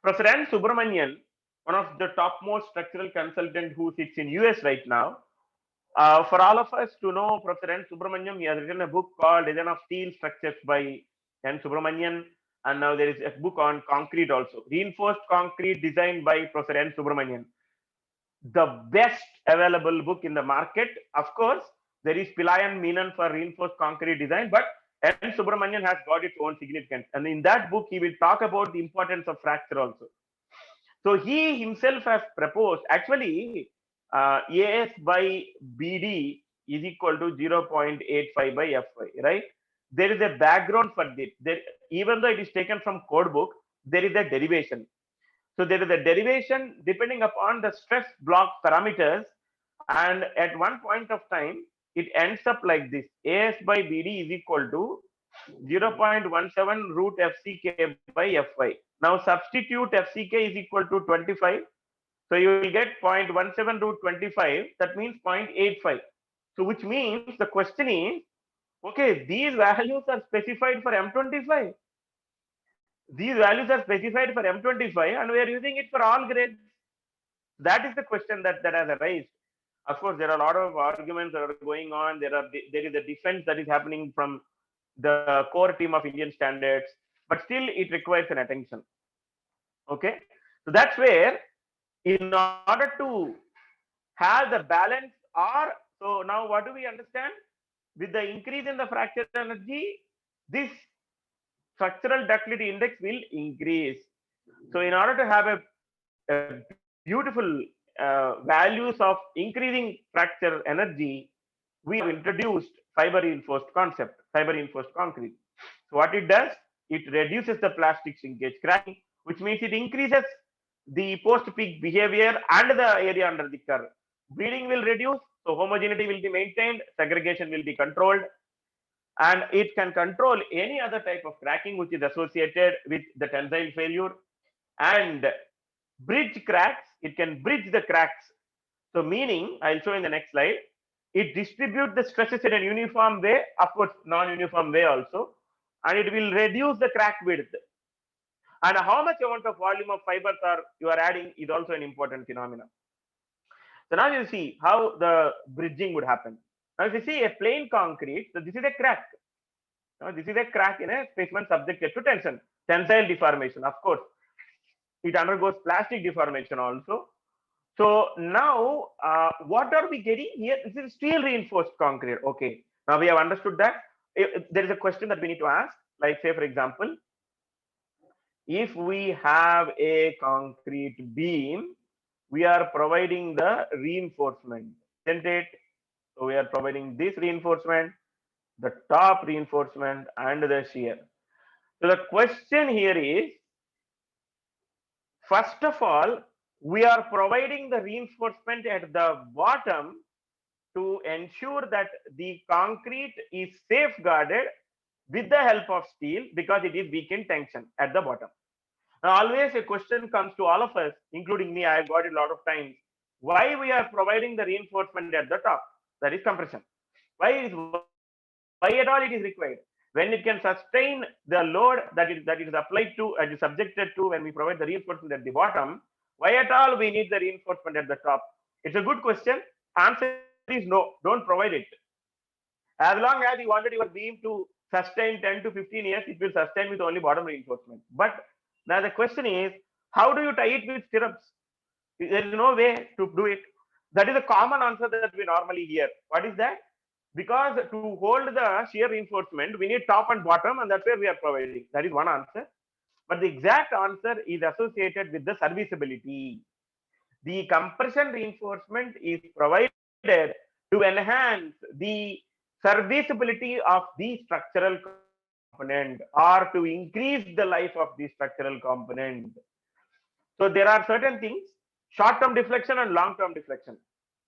Professor N. Subramanian, one of the topmost structural consultant who sits in US right now, for all of us to know Professor N. Subramanian, he has written a book called Design of Steel Structures by N. Subramanian, and now there is a book on concrete also, Reinforced Concrete Design by Professor N. Subramanian. The best available book in the market. Of course, there is Pillai and Menon for reinforced concrete design, but N. Subramanian has got its own significance. And in that book, he will talk about the importance of fracture also. So he himself has proposed, actually, AS by BD is equal to 0.85 by Fy, right? There is a background for this. Even though it is taken from code book, there is a derivation. So there is a derivation depending upon the stress block parameters, and at one point of time, it ends up like this: AS by BD is equal to 0.17 root FCK by Fy. Now substitute FCK is equal to 25. So you will get 0.17 root 25. That means 0.85. So which means the question is, okay, these values are specified for M25. These values are specified for M25 and we are using it for all grades. That is the question that has arisen. Of course, there are a lot of arguments that are going on. There is a defense that is happening from the core team of Indian standards, but still it requires an attention. Okay, so that's where, in order to have the balance, or so now what do we understand? With the increase in the fracture energy, this structural ductility index will increase. So in order to have a beautiful values of increasing fracture energy, we have introduced fiber reinforced concept, fiber reinforced concrete. So what it does, it reduces the plastic shrinkage cracking, which means it increases the post-peak behavior and the area under the curve. Bleeding will reduce, so homogeneity will be maintained, segregation will be controlled, and it can control any other type of cracking which is associated with the tensile failure and bridge cracks. It can bridge the cracks. So meaning, I'll show in the next slide, it distributes the stresses in a uniform way, of course non-uniform way also, and it will reduce the crack width. And how much amount of volume of fibers are you are adding is also an important phenomenon. So now you see how the bridging would happen. Now if you see a plain concrete, so this is a crack. Now this is a crack in a specimen subjected to tension, tensile deformation. Of course, it undergoes plastic deformation also. So now, what are we getting here? This is steel reinforced concrete. Okay, now we have understood that. There is a question that we need to ask, like say for example, if we have a concrete beam, we are providing the reinforcement, isn't it? So we are providing this reinforcement, the top reinforcement, and the shear. So the question here is, first of all, we are providing the reinforcement at the bottom to ensure that the concrete is safeguarded with the help of steel because it is weak in tension at the bottom. Now, always a question comes to all of us, including me, I have got it a lot of times. Why we are providing the reinforcement at the top? That is compression. Why at all it is required? When it can sustain the load that it is applied to and is subjected to when we provide the reinforcement at the bottom, why at all we need the reinforcement at the top? It's a good question. Answer is no, don't provide it. As long as you wanted your beam to sustain 10 to 15 years, it will sustain with only bottom reinforcement. But now the question is, how do you tie it with stirrups? There is no way to do it. That is a common answer that we normally hear. What is that? Because to hold the shear reinforcement, we need top and bottom, and that's where we are providing. That is one answer. But the exact answer is associated with the serviceability. The compression reinforcement is provided to enhance the serviceability of the structural component or to increase the life of the structural component. So there are certain things, short-term deflection and long-term deflection.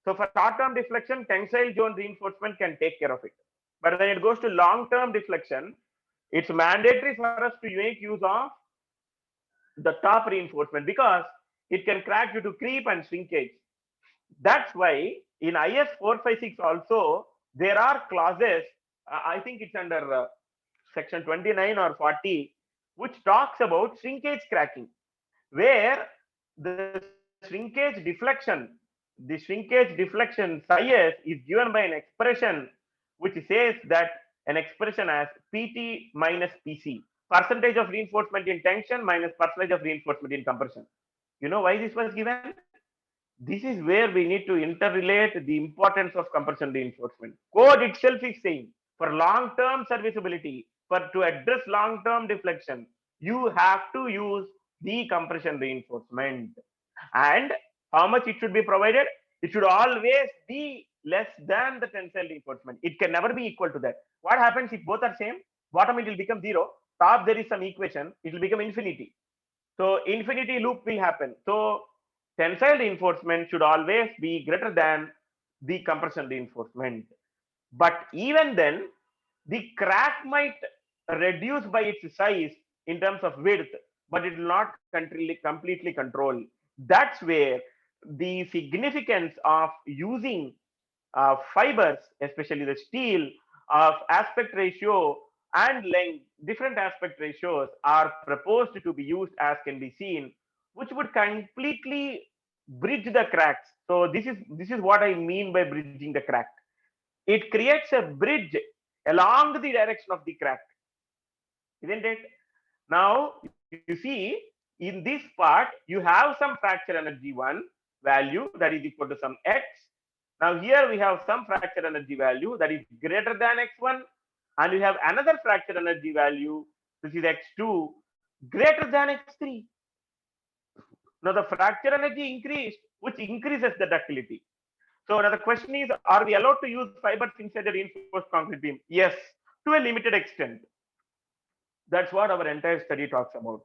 So for short-term deflection, tensile zone reinforcement can take care of it. But when it goes to long-term deflection, it's mandatory for us to make use of the top reinforcement because it can crack due to creep and shrinkage. That's why in IS 456 also, there are clauses, I think it's under section 29 or 40, which talks about shrinkage cracking, where the shrinkage deflection psi is given by an expression which says that an expression as PT minus PC, percentage of reinforcement in tension minus percentage of reinforcement in compression. You know why this was given? This is where we need to interrelate the importance of compression reinforcement. Code itself is saying for long-term serviceability, to address long-term deflection, you have to use the compression reinforcement. And how much it should be provided? It should always be less than the tensile reinforcement. It can never be equal to that. What happens if both are same? Bottom it will become zero. Top there is some equation. It will become infinity. So infinity loop will happen. So tensile reinforcement should always be greater than the compression reinforcement. But even then, the crack might reduce by its size in terms of width, but it will not completely control. That's where the significance of using fibers, especially the steel, of aspect ratio and length, different aspect ratios are proposed to be used, as can be seen, which would completely bridge the cracks. So this is what I mean by bridging the crack. It creates a bridge along the direction of the crack, isn't it? Now you see in this part you have some fracture energy 1 value that is equal to some x. Now here we have some fracture energy value that is greater than x1, and we have another fracture energy value, which is x2 greater than x3. Now the fracture energy increased, which increases the ductility. So now the question is, are we allowed to use fibers inside the reinforced concrete beam? Yes, to a limited extent. That's what our entire study talks about.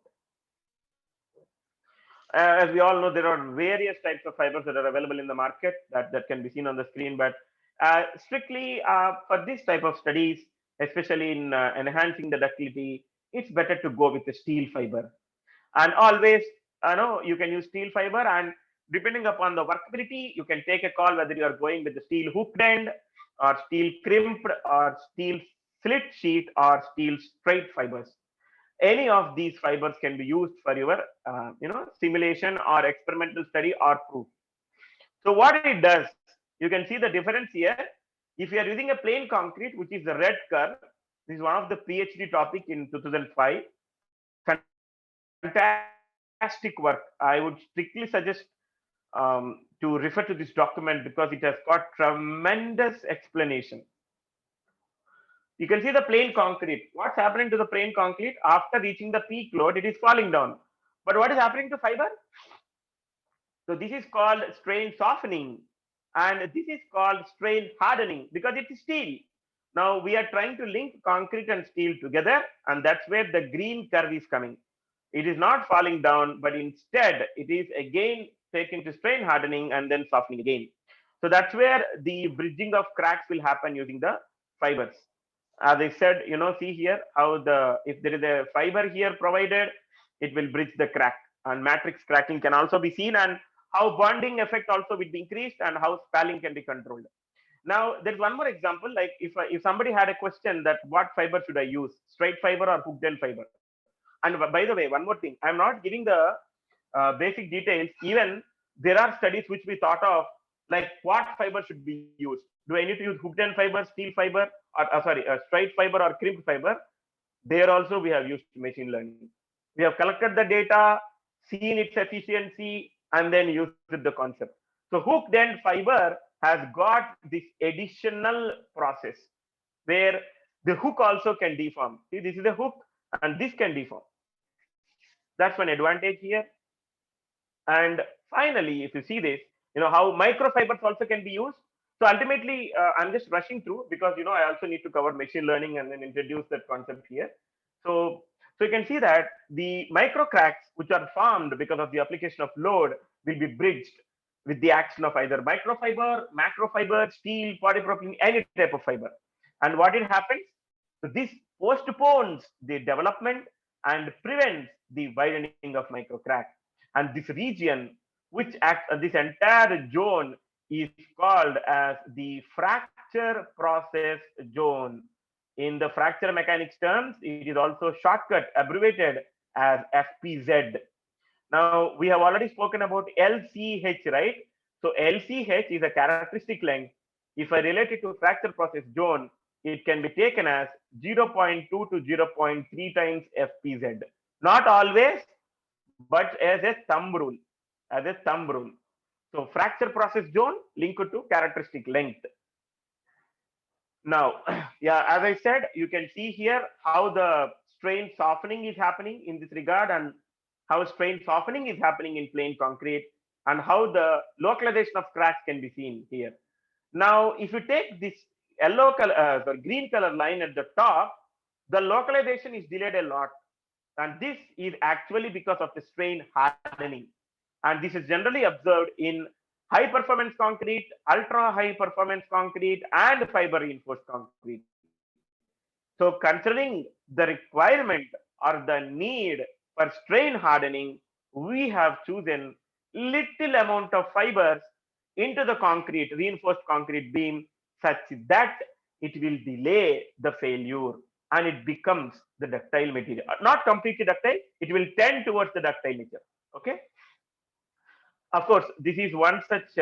As we all know, there are various types of fibers that are available in the market that can be seen on the screen. But strictly for this type of studies, especially in enhancing the ductility, it's better to go with the steel fiber. And always, you can use steel fiber, and depending upon the workability, you can take a call whether you are going with the steel hooked end or steel crimped or steel slit sheet or steel straight fibers. Any of these fibers can be used for your simulation or experimental study or proof. So what it does, you can see the difference here. If you are using a plain concrete, which is the red curve, this is one of the PhD topic in 2005. Fantastic work. I would strictly suggest to refer to this document because it has got tremendous explanation. You can see the plain concrete. What's happening to the plain concrete? After reaching the peak load, it is falling down. But what is happening to fiber? So this is called strain softening, and this is called strain hardening because it is steel. Now we are trying to link concrete and steel together, and that's where the green curve is coming. It is not falling down, but instead it is again taken to strain hardening and then softening again. So that's where the bridging of cracks will happen using the fibers. As I said, see here how if there is a fiber here provided, it will bridge the crack, and matrix cracking can also be seen, and how bonding effect also will be increased, and how spalling can be controlled. Now there's one more example, like if somebody had a question that what fiber should I use, straight fiber or hooked end fiber. And by the way, one more thing, I'm not giving the basic details. Even there are studies which we thought of, like what fiber should be used. Do I need to use hooked end fiber, steel fiber, or straight fiber or crimped fiber? There also we have used machine learning. We have collected the data, seen its efficiency, and then used the concept. So hooked end fiber has got this additional process where the hook also can deform. See, this is a hook and this can deform. That's one advantage here. And finally, if you see this, how microfibers also can be used. So ultimately, I'm just rushing through because I also need to cover machine learning and then introduce that concept here. So you can see that the micro cracks which are formed because of the application of load will be bridged with the action of either microfiber, macrofiber, steel, polypropylene, any type of fiber. And what it happens? So this postpones the development and prevents the widening of micro crack. And this region, which acts this entire zone, is called as the fracture process zone. In the fracture mechanics terms, it is also shortcut abbreviated as FPZ. Now we have already spoken about LCH, right? So LCH is a characteristic length. If I relate it to fracture process zone, it can be taken as 0.2 to 0.3 times FPZ. Not always, but as a thumb rule. As a thumb rule. So fracture process zone linked to characteristic length. Now, yeah, as I said, you can see here how the strain softening is happening in this regard, and how strain softening is happening in plain concrete, and how the localization of cracks can be seen here. Now, if you take this green color line at the top, the localization is delayed a lot. And this is actually because of the strain hardening. And this is generally observed in high performance concrete, ultra high performance concrete, and fiber reinforced concrete. So considering the requirement or the need for strain hardening, we have chosen little amount of fibers into the concrete, reinforced concrete beam, such that it will delay the failure and it becomes the ductile material. Not completely ductile, it will tend towards the ductile nature. Okay. Of course, this is one such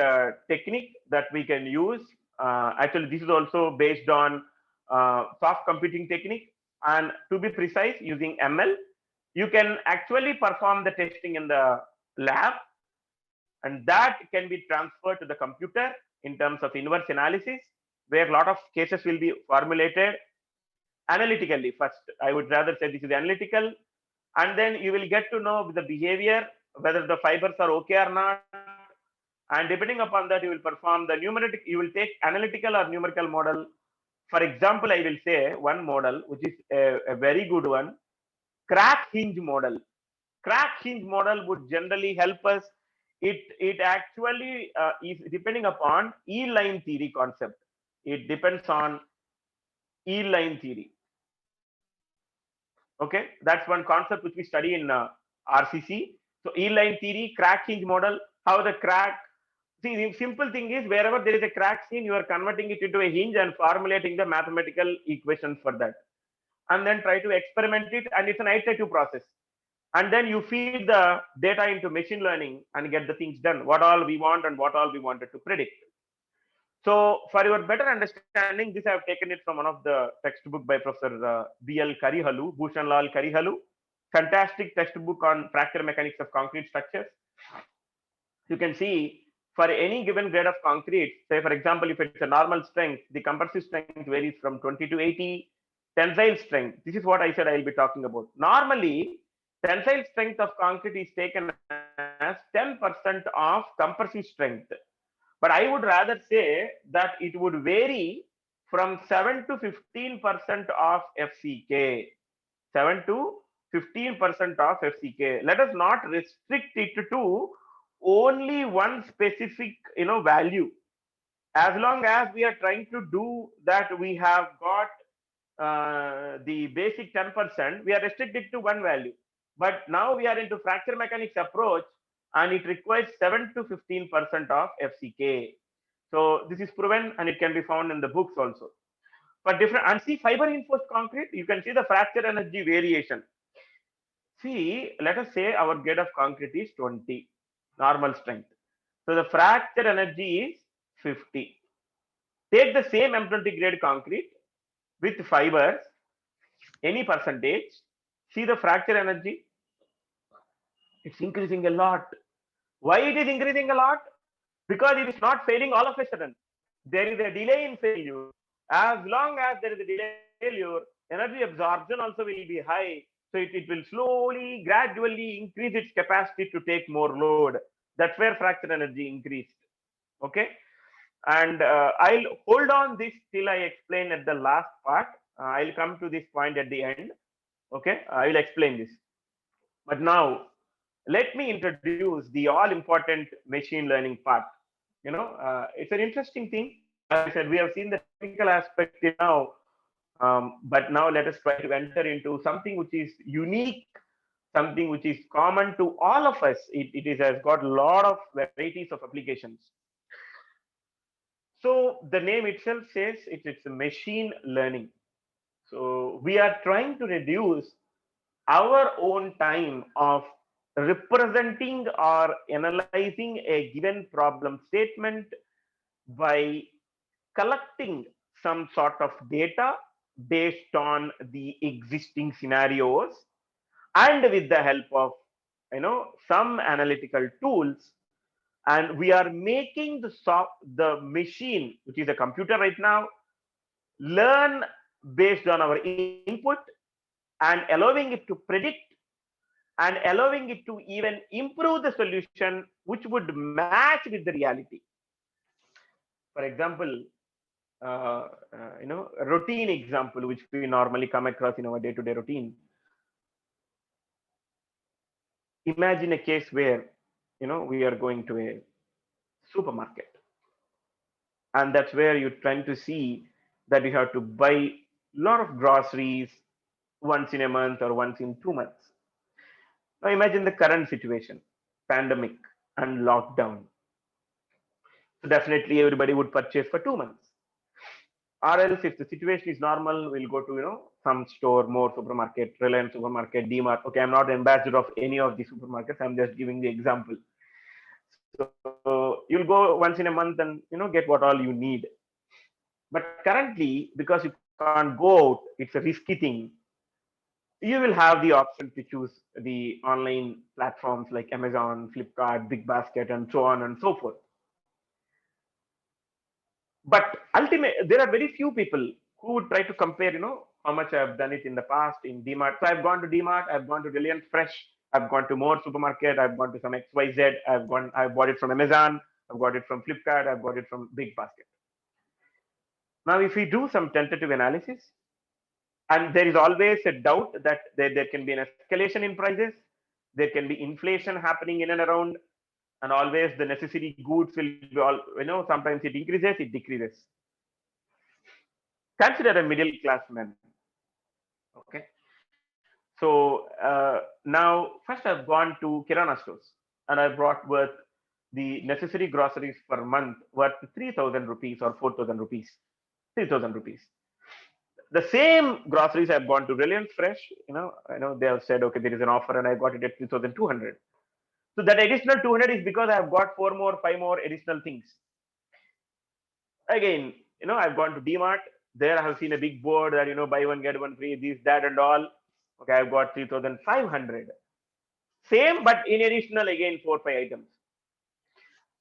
technique that we can use. Actually, this is also based on soft computing technique. And to be precise, using ML, you can actually perform the testing in the lab, and that can be transferred to the computer in terms of inverse analysis, where a lot of cases will be formulated analytically. First, I would rather say this is analytical, and then you will get to know the behavior, whether the fibers are okay or not, And depending upon that, you will perform the numeric, you will take analytical or numerical model. For example, I will say one model, which is a very good one, crack hinge model. Crack hinge model would generally help us. It actually is depending upon E-line theory concept. It depends on E-line theory. Okay, that's one concept which we study in RCC. So E-line theory, crack hinge model, how the crack. See, the simple thing is wherever there is a crack scene, you are converting it into a hinge and formulating the mathematical equations for that, and then try to experiment it, and it's an iterative process. And then you feed the data into machine learning and get the things done. What all we want and what all we wanted to predict. So for your better understanding, this I have taken it from one of the textbook by Professor B.L. Karihalu, Bhushanlal Karihalu. Fantastic textbook on fracture mechanics of concrete structures. You can see for any given grade of concrete, say for example, if it's a normal strength, the compressive strength varies from 20 to 80. Tensile strength, this is what I said I'll be talking about. Normally, tensile strength of concrete is taken as 10% of compressive strength. But I would rather say that it would vary from 7 to 15% of FCK. 7 to 15% of FCK. Let us not restrict it to only one specific value. As long as we are trying to do that, we have got the basic 10%, we are restricted to one value. But now we are into fracture mechanics approach, and it requires 7 to 15% of FCK. So this is proven, and it can be found in the books also. For different, and see fiber reinforced concrete, you can see the fracture energy variation. See, let us say our grade of concrete is 20, normal strength. So the fracture energy is 50. Take the same M20 grade concrete with fibers, any percentage, see the fracture energy, it's increasing a lot. Why it is increasing a lot? Because it is not failing all of a sudden. There is a delay in failure. As long as there is a delay in failure, energy absorption also will be high. So it will slowly, gradually increase its capacity to take more load. That's where fracture energy increased. Okay. And I'll hold on this till I explain at the last part. I'll come to this point at the end. Okay. I will explain this. But now, let me introduce the all important machine learning part. It's an interesting thing. As I said, we have seen the technical aspect now, but now let us try to enter into something which is unique, something which is common to all of us. It has got a lot of varieties of applications. So the name itself says it's a machine learning. So we are trying to reduce our own time of representing or analyzing a given problem statement by collecting some sort of data based on the existing scenarios, and with the help of some analytical tools, and we are making the machine, which is a computer right now, learn based on our input, and allowing it to predict, and allowing it to even improve the solution which would match with the reality. For example, a routine example which we normally come across in our day-to-day routine. Imagine a case where we are going to a supermarket, and that's where you're trying to see that you have to buy a lot of groceries once in a month or once in 2 months. Now imagine the current situation, pandemic and lockdown. So definitely everybody would purchase for 2 months. Or else if the situation is normal, we'll go to some store, more supermarket, Reliance supermarket, DMart. Okay, I'm not ambassador of any of the supermarkets. I'm just giving the example. So you'll go once in a month and get what all you need. But currently, because you can't go out, it's a risky thing. You will have the option to choose the online platforms like Amazon, Flipkart, Big Basket, and so on and so forth. But ultimately, there are very few people who would try to compare, how much I've done it in the past in DMart. So I've gone to DMart, I've gone to Reliance Fresh, I've gone to more supermarket, I've gone to some XYZ, I've bought it from Amazon, I've got it from Flipkart, I've got it from Big Basket. Now, if we do some tentative analysis, and there is always a doubt that there can be an escalation in prices, there can be inflation happening in and around, and always the necessary goods will be all, sometimes it increases, it decreases. Consider a middle class man. Okay. So now, first I've gone to Kirana stores and I brought worth the necessary groceries per month worth 3,000 rupees or 4,000 rupees, 3,000 rupees. The same groceries I've gone to Reliance Fresh, I know they have said, okay, there is an offer and I got it at 3,200. So that additional 200 is because I've got 5 more additional things. Again, I've gone to DMart. There I have seen a big board that, buy one, get one free, this, that, and all. Okay, I've got 3,500. Same, but in additional, again, 4-5 items.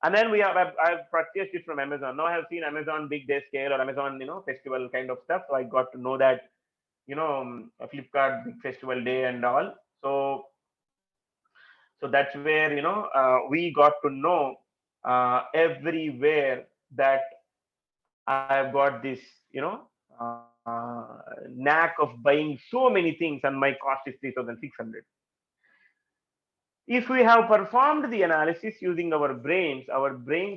And then I've purchased it from Amazon. Now I have seen Amazon big day scale or Amazon, festival kind of stuff. So I got to know that, a Flipkart big festival day and all. So that's where, we got to know everywhere that I've got this, knack of buying so many things and my cost is 3,600. If we have performed the analysis using our brains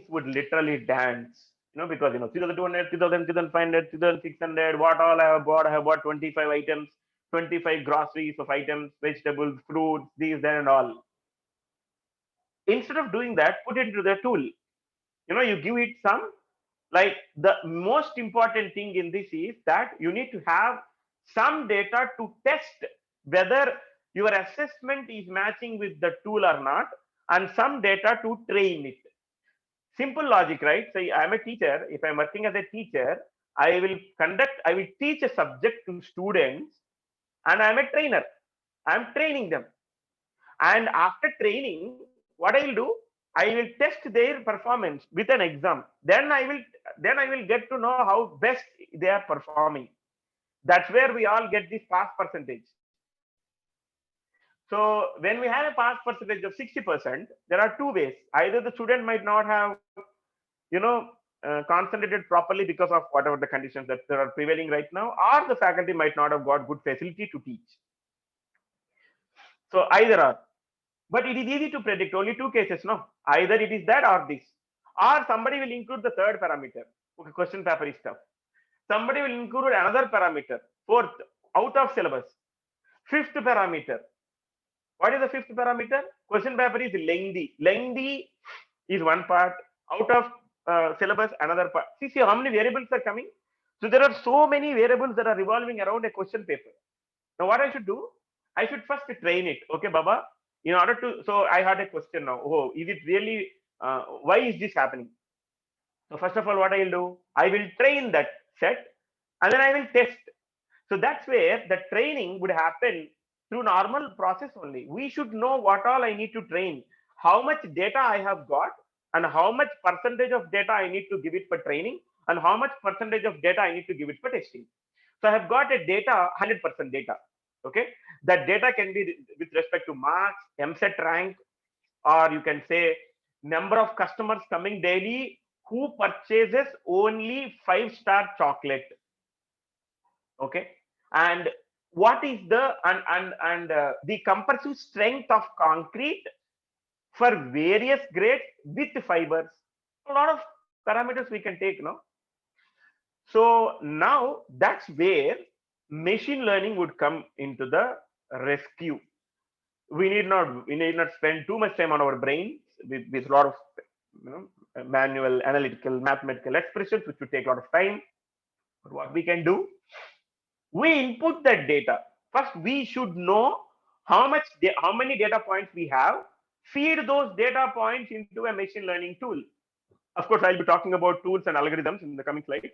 would literally dance, because 3,200, 3,500, 3,600, what all I have bought 25 items, 25 groceries of items, vegetables, fruits, these, that, and all. Instead of doing that, put it into the tool. You give it some, like the most important thing in this is that you need to have some data to test whether your assessment is matching with the tool or not, and some data to train it. Simple logic, right? So I'm a teacher. If I'm working as a teacher, I will teach a subject to students, and I'm a trainer. I'm training them. And after training, what I will do, I will test their performance with an exam. Then I will get to know how best they are performing. That's where we all get this pass percentage. So when we have a pass percentage of 60%, there are two ways. Either the student might not have, concentrated properly because of whatever the conditions that are prevailing right now, or the faculty might not have got good facility to teach. So either or. But it is easy to predict. Only two cases, no? Either it is that or this. Or somebody will include the third parameter. Okay, question paper is tough. Somebody will include another parameter. Fourth, out of syllabus. Fifth parameter. What is the fifth parameter? Question paper is lengthy. Lengthy is one part. Out of syllabus, another part. See how many variables are coming? So there are so many variables that are revolving around a question paper. Now what I should do? I should first train it. Okay, Baba. In order to, so I had a question now. Oh, is it really, why is this happening? So first of all, what I will do? I will train that set and then I will test. So that's where the training would happen through normal process only. We should know what all I need to train, how much data I have got, and how much percentage of data I need to give it for training, and how much percentage of data I need to give it for testing. So I have got a data, 100% data. Okay, that data can be with respect to marks, MSET rank, or you can say number of customers coming daily who purchases only 5-star chocolate. Okay, and what is the the compressive strength of concrete for various grades with fibers. A lot of parameters we can take, no? So now that's where machine learning would come into the rescue. We need not spend too much time on our brains with a lot of manual, analytical, mathematical expressions, which would take a lot of time. But what we can do, we input that data. First, we should know how many data points we have. Feed those data points into a machine learning tool. Of course, I'll be talking about tools and algorithms in the coming slides.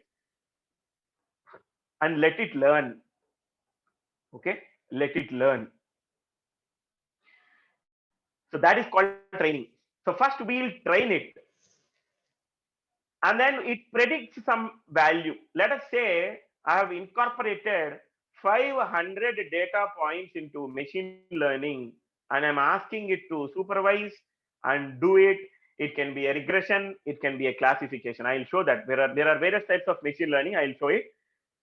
And let it learn. Okay, let it learn. So that is called training. So first we'll train it, and then it predicts some value. Let us say I have incorporated 500 data points into machine learning, and I'm asking it to supervise and do it It can be a regression. It can be a classification. I'll show that. There are various types of machine learning. I'll show it.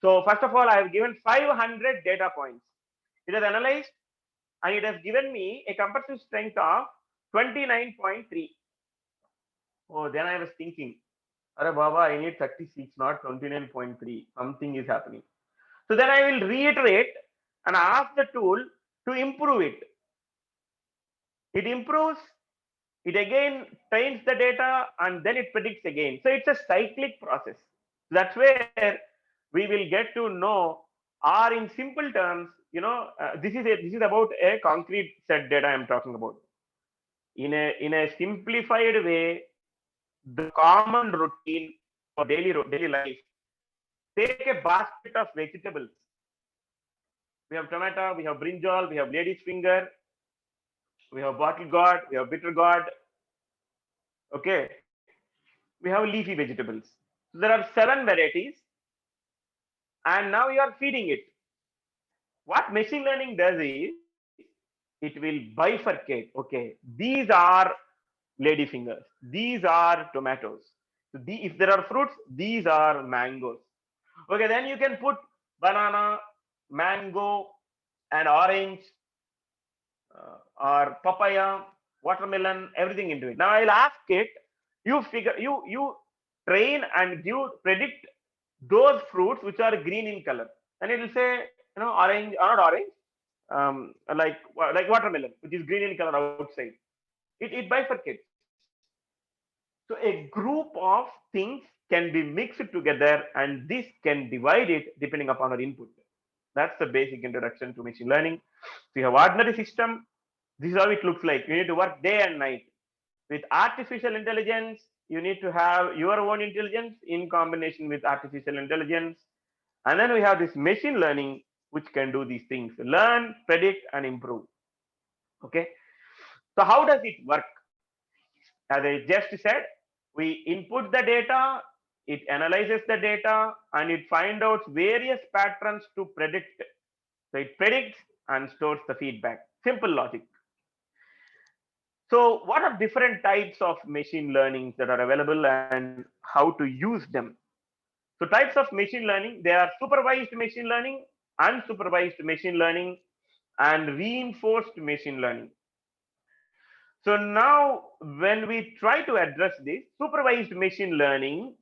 So first of all, I have given 500 data points. It has analyzed and it has given me a compressive strength of 29.3. Oh, then I was thinking, Arre Baba, I need 36, not 29.3. Something is happening. So then I will reiterate and ask the tool to improve it. It improves, it again trains the data, and then it predicts again. So it's a cyclic process. That's where we will get to know, or in simple terms, this is about a concrete set data I'm talking about. In a simplified way, the common routine for daily life. Take a basket of vegetables. We have tomato, we have brinjal, we have lady's finger, we have bottle gourd, we have bitter gourd. Okay, we have leafy vegetables. So there are 7 varieties, and now you are feeding it. What machine learning does is it will bifurcate. Okay, these are lady fingers, these are tomatoes. So if there are fruits, these are mangoes. Okay, then you can put banana, mango, and orange, or papaya, watermelon, everything into it. Now I'll ask it, you train and predict those fruits which are green in color, and it will say, orange or not orange, like watermelon, which is green in color outside. It bifurcates. So a group of things can be mixed together, and this can divide it depending upon our input. That's the basic introduction to machine learning. So you have ordinary system. This is how it looks like. You need to work day and night. With artificial intelligence, you need to have your own intelligence in combination with artificial intelligence. And then we have this machine learning, which can do these things: learn, predict, and improve. Okay. So how does it work? As I just said, we input the data, it analyzes the data, and it finds out various patterns to predict. So it predicts and stores the feedback. Simple logic. So what are different types of machine learning that are available and how to use them? So types of machine learning, they are supervised machine learning, unsupervised machine learning, and reinforced machine learning. So now when we try to address this, supervised machine learning,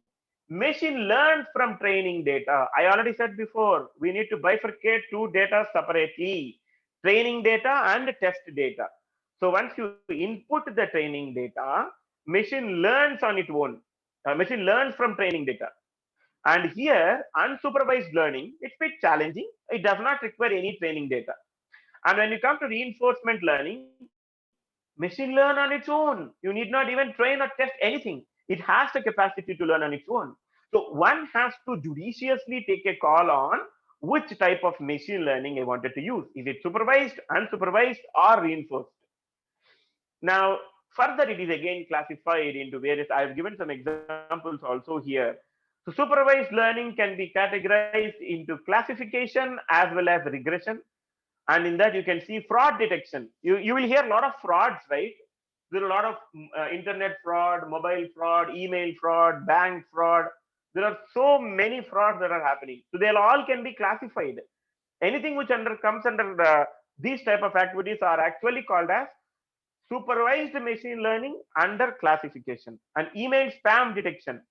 machine learns from training data. I already said before, we need to bifurcate two data separately: training data and test data. So once you input the training data, machine learns on its own. Machine learns from training data. And here, unsupervised learning, it's a bit challenging. It does not require any training data. And when you come to reinforcement learning, machine learn on its own. You need not even train or test anything. It has the capacity to learn on its own. So one has to judiciously take a call on which type of machine learning I wanted to use. Is it supervised, unsupervised, or reinforced? Now, further, it is again classified into various. I've given some examples also here. So supervised learning can be categorized into classification as well as regression. And in that, you can see fraud detection. You will hear a lot of frauds, right? There are a lot of internet fraud, mobile fraud, email fraud, bank fraud. There are so many frauds that are happening. So they all can be classified. Anything which comes under these type of activities are actually called as supervised machine learning under classification. And email spam detection.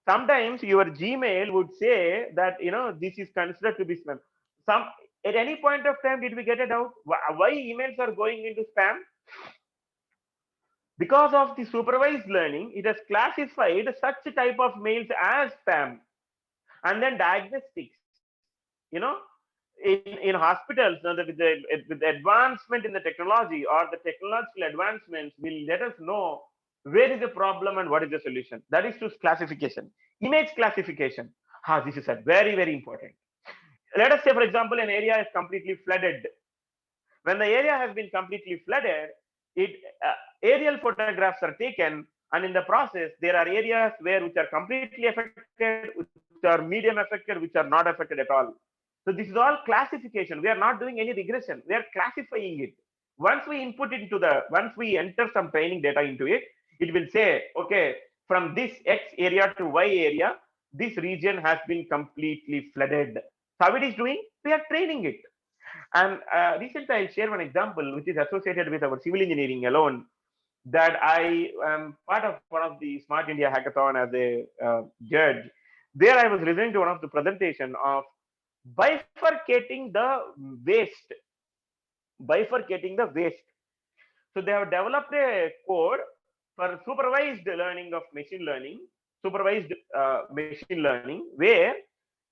Sometimes your Gmail would say that this is considered to be spam. At any point of time, did we get a doubt why emails are going into spam? Because of the supervised learning, it has classified such type of mails as spam. And then diagnostics, in hospitals, with the advancement in the technology, or the technological advancements will let us know where is the problem and what is the solution. That is to classification. Image classification. This is very, very important. Let us say, for example, an area is completely flooded. When the area has been completely flooded, aerial photographs are taken, and in the process, there are areas which are completely affected, which are medium affected, which are not affected at all. So this is all classification. We are not doing any regression. We are classifying it. Once we enter some training data into it, It will say, okay, from this X area to Y area, this region has been completely flooded. How it is doing? We are training it. And recently, I'll share one example which is associated with our civil engineering alone. That I am part of one of the Smart India hackathon as a judge. There, I was listening to one of the presentation of bifurcating the waste, bifurcating the waste. So they have developed a code for supervised learning of machine learning, supervised machine learning, where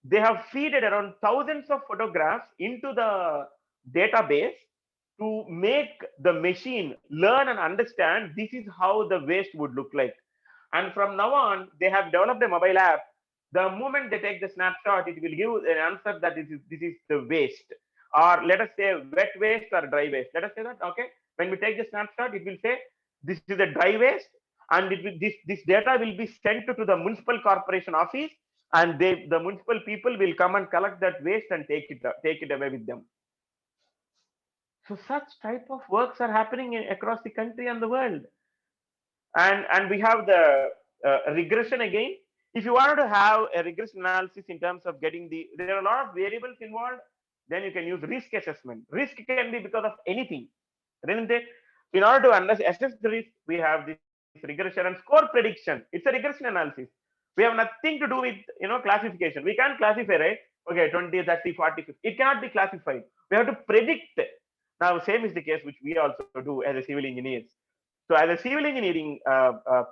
they have fed around thousands of photographs into the database to make the machine learn and understand this is how the waste would look like. And from now on, they have developed a mobile app. The moment they take the snapshot, it will give an answer that this is the waste. Or let us say wet waste or dry waste. Let us say that, okay, when we take the snapshot, it will say this is a dry waste, and this data will be sent to the municipal corporation office, and the municipal people will come and collect that waste and take it away with them. So such type of works are happening across the country and the world. And we have the regression again. If you wanted to have a regression analysis in terms of getting there are a lot of variables involved, then you can use risk assessment. Risk can be because of anything, isn't it? In order to assess the risk, we have this regression and score prediction. It's a regression analysis. We have nothing to do with classification. We can't classify, right? Okay, 20, 30, 40, 50. It cannot be classified. We have to predict. Now, same is the case which we also do as a civil engineers. So as a civil engineering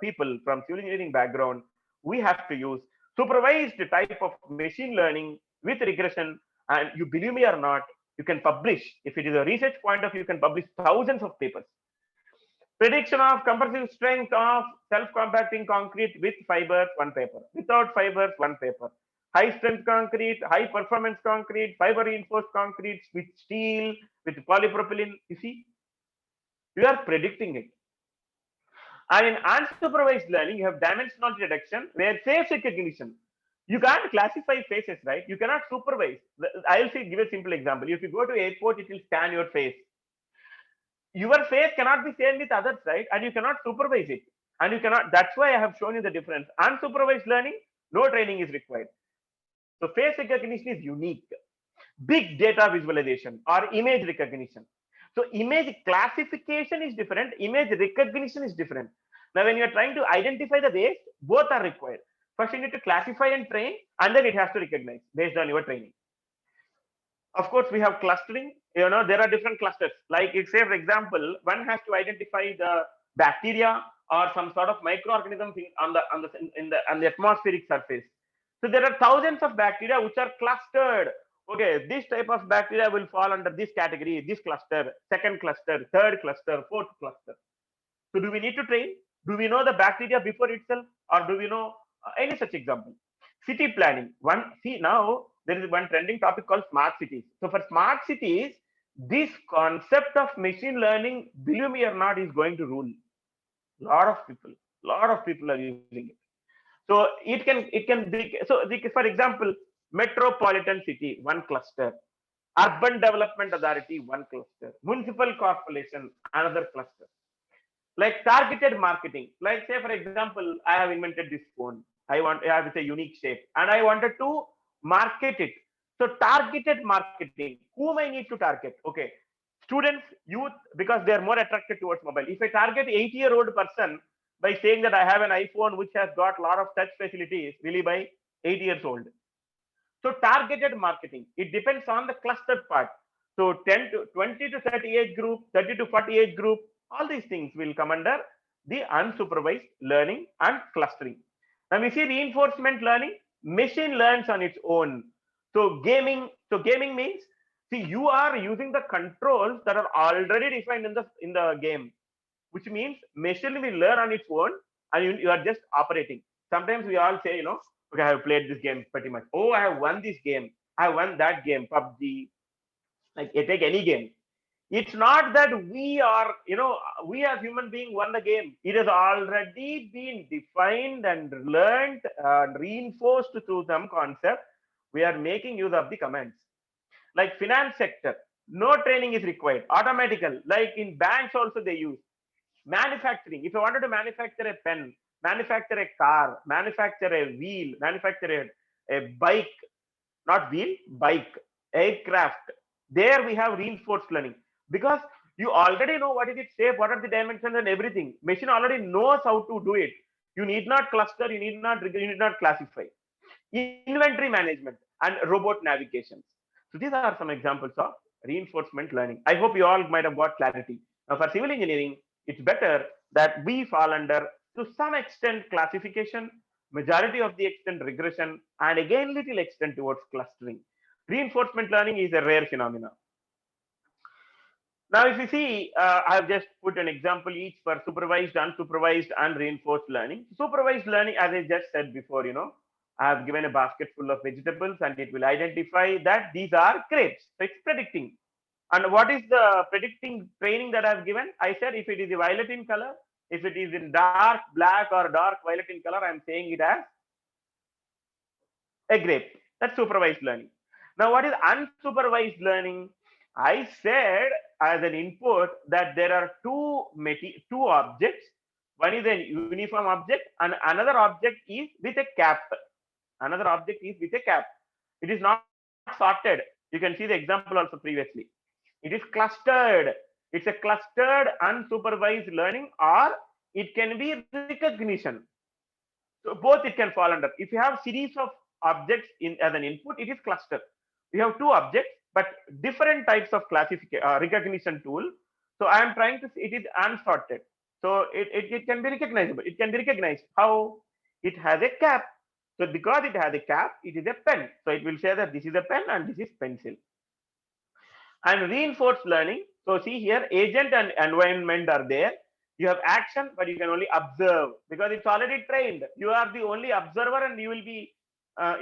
people from civil engineering background, we have to use supervised type of machine learning with regression. And you believe me or not, you can publish. If it is a research point of view, you can publish thousands of papers. Prediction of compressive strength of self-compacting concrete with fibers, one paper. Without fibers, one paper. High strength concrete, high performance concrete, fiber reinforced concrete with steel, with polypropylene. You see, you are predicting it. And in unsupervised learning, you have dimensional reduction where face recognition. You can't classify faces, right? You cannot supervise. I'll give a simple example. If you go to airport, it will scan your face. Your face cannot be seen with others, right? And you cannot supervise it. And you cannot, that's why I have shown you the difference. Unsupervised learning, no training is required. So face recognition is unique. Big data visualization or image recognition. So image classification is different, image recognition is different. Now when you are trying to identify the waste, both are required. First you need to classify and train, and then it has to recognize based on your training. Of course, we have clustering. There are different clusters. Like say, for example, one has to identify the bacteria or some sort of microorganisms on the atmospheric surface. So there are thousands of bacteria which are clustered. Okay, this type of bacteria will fall under this category, this cluster, second cluster, third cluster, fourth cluster. So do we need to train? Do we know the bacteria before itself, or do we know any such example? City planning. Now there is one trending topic called smart cities. So for smart cities, this concept of machine learning, believe me or not, is going to rule. Lot of people are using it. So it can be, so for example, metropolitan city, one cluster. Urban Development Authority, one cluster. Municipal corporation, another cluster. Like targeted marketing. Like say, for example, I have invented this phone. I have a unique shape and I wanted to market it. So targeted marketing, whom I need to target? Okay, students, youth, because they are more attracted towards mobile. If I target 80-year-old person by saying that I have an iPhone which has got a lot of touch facilities, really by 8 years old. So targeted marketing, it depends on the clustered part. So 20 to 30 age group, 30 to 40 age group, all these things will come under the unsupervised learning and clustering. Now we see reinforcement learning, machine learns on its own. So gaming means, see, you are using the controls that are already defined in the game, which means machine will learn on its own, and you are just operating. Sometimes we all say, okay, I have played this game pretty much. Oh, I have won this game. I won that game, PUBG. Like, you take any game. It's not that we as human being won the game. It has already been defined and learned and reinforced through some concept. We are making use of the commands. Like finance sector, no training is required. Automatical, like in banks also they use. Manufacturing, if I wanted to manufacture a pen, manufacture a car, manufacture a wheel, manufacture a bike, not wheel, bike, aircraft, there we have reinforced learning, because you already know what is its shape, what are the dimensions and everything. Machine already knows how to do it. You need not cluster, you need not classify. Inventory management and robot navigations. So these are some examples of reinforcement learning. I hope you all might have got clarity. Now for civil engineering, it's better that we fall under, to some extent, classification, majority of the extent regression, and again little extent towards clustering. Reinforcement learning is a rare phenomenon. Now, if you see, I have just put an example each for supervised, unsupervised, and reinforced learning. Supervised learning, as I just said before, I have given a basket full of vegetables and it will identify that these are grapes. So it's predicting. And what is the predicting training that I've given? I said if it is violet in color, if it is in dark black or dark violet in color, I'm saying it as a grape. That's supervised learning. Now, what is unsupervised learning? I said as an input that there are two objects. One is a uniform object and another object is with a cap. Another object is with a cap. It is not sorted. You can see the example also previously. It is clustered. It's a clustered unsupervised learning, or it can be recognition. So both it can fall under. If you have series of objects in as an input, it is cluster. We have two objects, but different types of classification recognition tool. So I am trying to see it is unsorted. So it can be recognizable. It can be recognized. How? It has a cap. So because it has a cap, it is a pen. So it will say that this is a pen and this is pencil. And reinforced learning. So see here, agent and environment are there. You have action, but you can only observe because it's already trained. You are the only observer and you will be,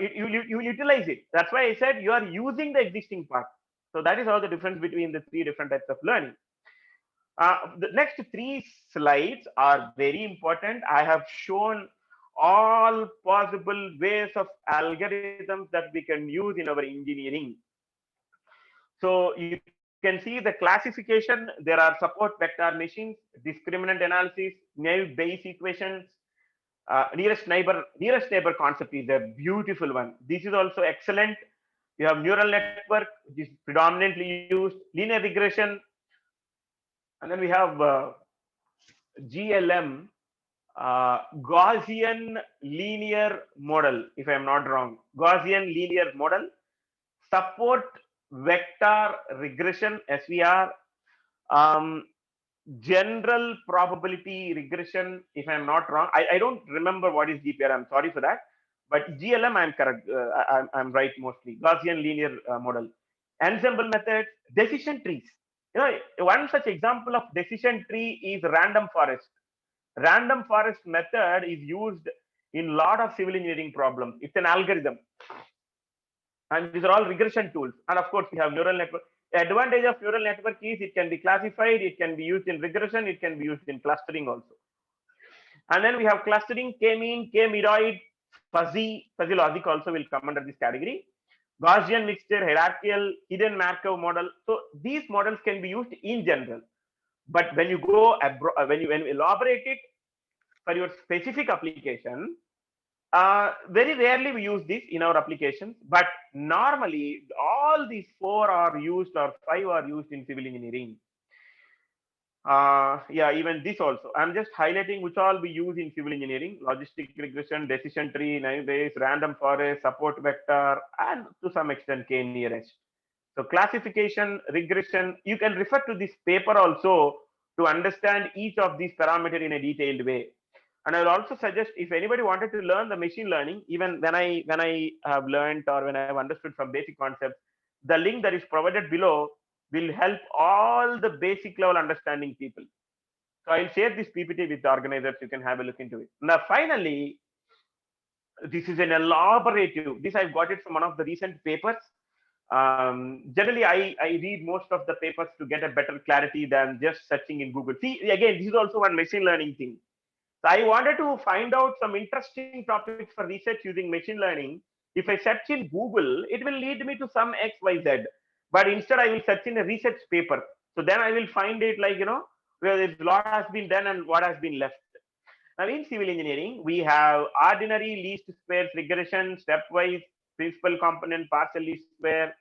you utilize it. That's why I said you are using the existing part. So that is how the difference between the three different types of learning. The next three slides are very important. I have shown all possible ways of algorithms that we can use in our engineering. So you can see the classification. There are support vector machines, discriminant analysis, naive Bayes equations. Nearest neighbor concept is a beautiful one. This is also excellent. You have neural network, which is predominantly used, linear regression, and then we have GLM, Gaussian linear model, if I am not wrong. Gaussian linear model, support vector regression, SVR, general probability regression, if I'm not wrong. I don't remember what is GPR, I'm sorry for that. But GLM, I'm correct. I'm right mostly. Gaussian linear model. Ensemble methods, decision trees. One such example of decision tree is random forest. Random forest method is used in a lot of civil engineering problems. It's an algorithm. And these are all regression tools. And of course, we have neural network. The advantage of neural network is it can be classified, it can be used in regression, it can be used in clustering also. And then we have clustering, k-mean, k-meroid, fuzzy logic also will come under this category. Gaussian mixture, hierarchical, hidden Markov model. So these models can be used in general. But when you go when you elaborate it for your specific application, very rarely we use this in our applications, but normally all these four are used or five are used in civil engineering. Yeah, even this also. I'm just highlighting which all we use in civil engineering: logistic regression, decision tree, naive Bayes, random forest, support vector, and to some extent k-nearest. So classification, regression, you can refer to this paper also to understand each of these parameters in a detailed way. And I will also suggest if anybody wanted to learn the machine learning, even when I have learned or when I have understood some basic concepts, the link that is provided below will help all the basic level understanding people. So I'll share this PPT with the organizers. You can have a look into it. Now, finally, this is an elaborative. This I've got it from one of the recent papers. Generally, I read most of the papers to get a better clarity than just searching in Google. See, again, this is also one machine learning thing. So I wanted to find out some interesting topics for research using machine learning. If I search in Google, it will lead me to some XYZ. But instead, I will search in a research paper. So then I will find it like, where a lot has been done and what has been left. Now, in civil engineering, we have ordinary least squares regression, stepwise, principal component, partial least square,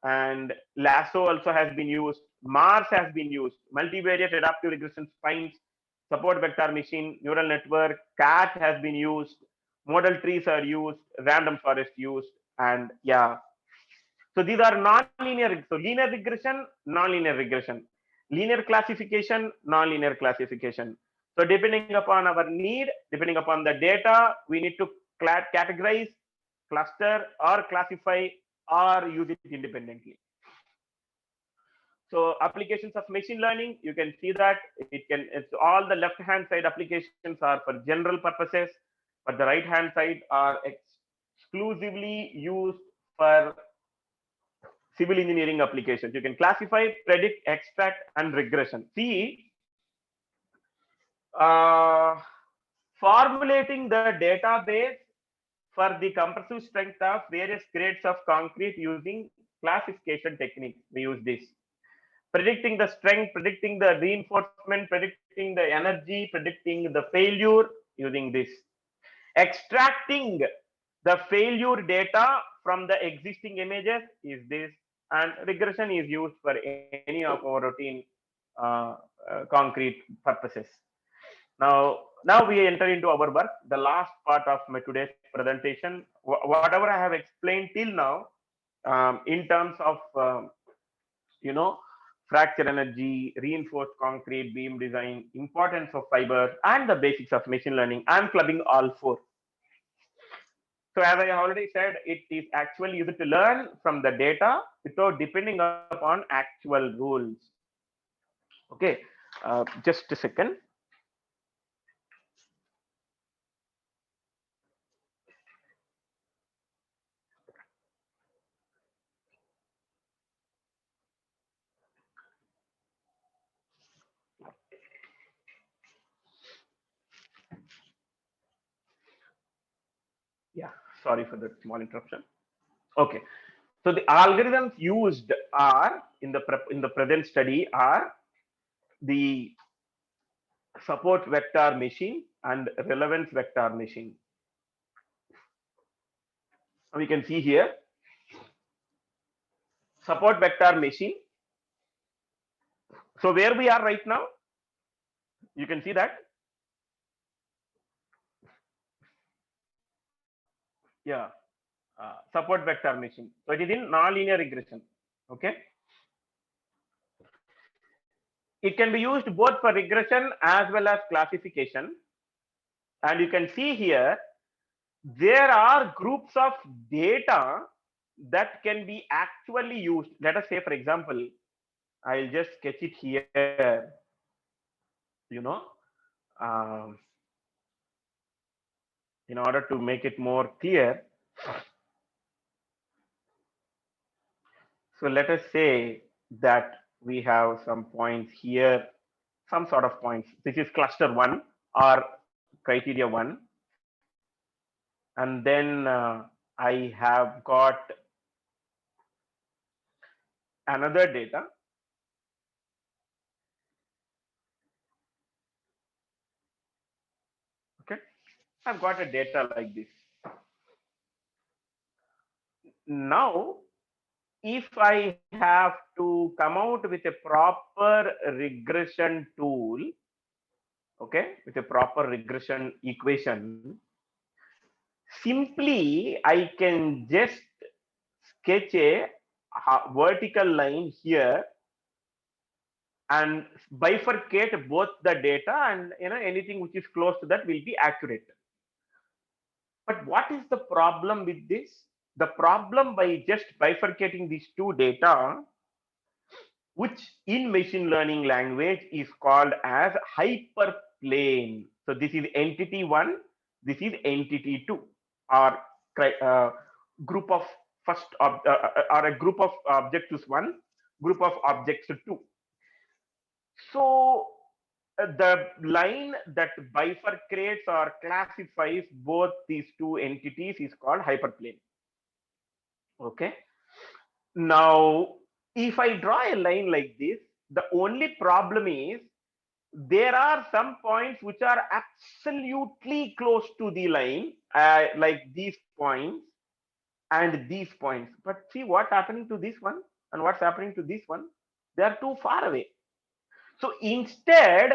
and lasso also has been used. Mars has been used. Multivariate adaptive regression spines, support vector machine, neural network, CAT has been used. Model trees are used. Random forest used, and yeah. So these are non-linear. So linear regression, non-linear regression, linear classification, non-linear classification. So depending upon our need, depending upon the data, we need to categorize, cluster, or classify, or use it independently. So applications of machine learning, you can see that it's all the left hand side applications are for general purposes, but the right hand side are exclusively used for civil engineering applications. You can classify, predict, extract, and regression. See, formulating the database for the compressive strength of various grades of concrete using classification techniques. We use this. Predicting the strength, predicting the reinforcement, predicting the energy, predicting the failure using this. Extracting the failure data from the existing images is this, and regression is used for any of our routine concrete purposes. Now we enter into our work, the last part of my today's presentation. Whatever I have explained till now, in terms of you know fracture energy, reinforced concrete, beam design, importance of fiber, and the basics of machine learning, I'm clubbing all four. So as I already said, it is actually used to learn from the data without depending upon actual rules. Okay, just a second. Yeah, sorry for the small interruption. Okay, so the algorithms used are in the present study are the support vector machine and relevance vector machine. We can see here support vector machine. So where we are right now, you can see that. Yeah, support vector machine. So it is in nonlinear regression. Okay, it can be used both for regression as well as classification. And you can see here there are groups of data that can be actually used. Let us say, for example, I'll just sketch it here. You know, um, in order to make it more clear. So let us say that we have some points here, some sort of points. This is cluster one or criteria one. And then I have got another data. Okay, I've got a data like this. Now, if I have to come out with a proper regression tool, okay, with a proper regression equation, simply I can just sketch a vertical line here and bifurcate both the data, and anything which is close to that will be accurate. But what is the problem with this? The problem by just bifurcating these two data, which in machine learning language is called as hyperplane. So this is entity one, this is entity two, or group of or a group of objects one, group of objects two. So the line that bifurcates or classifies both these two entities is called hyperplane. Okay. Now, if I draw a line like this, the only problem is there are some points which are absolutely close to the line, like these points and these points. But see what's happening to this one and what's happening to this one. They are too far away. So instead,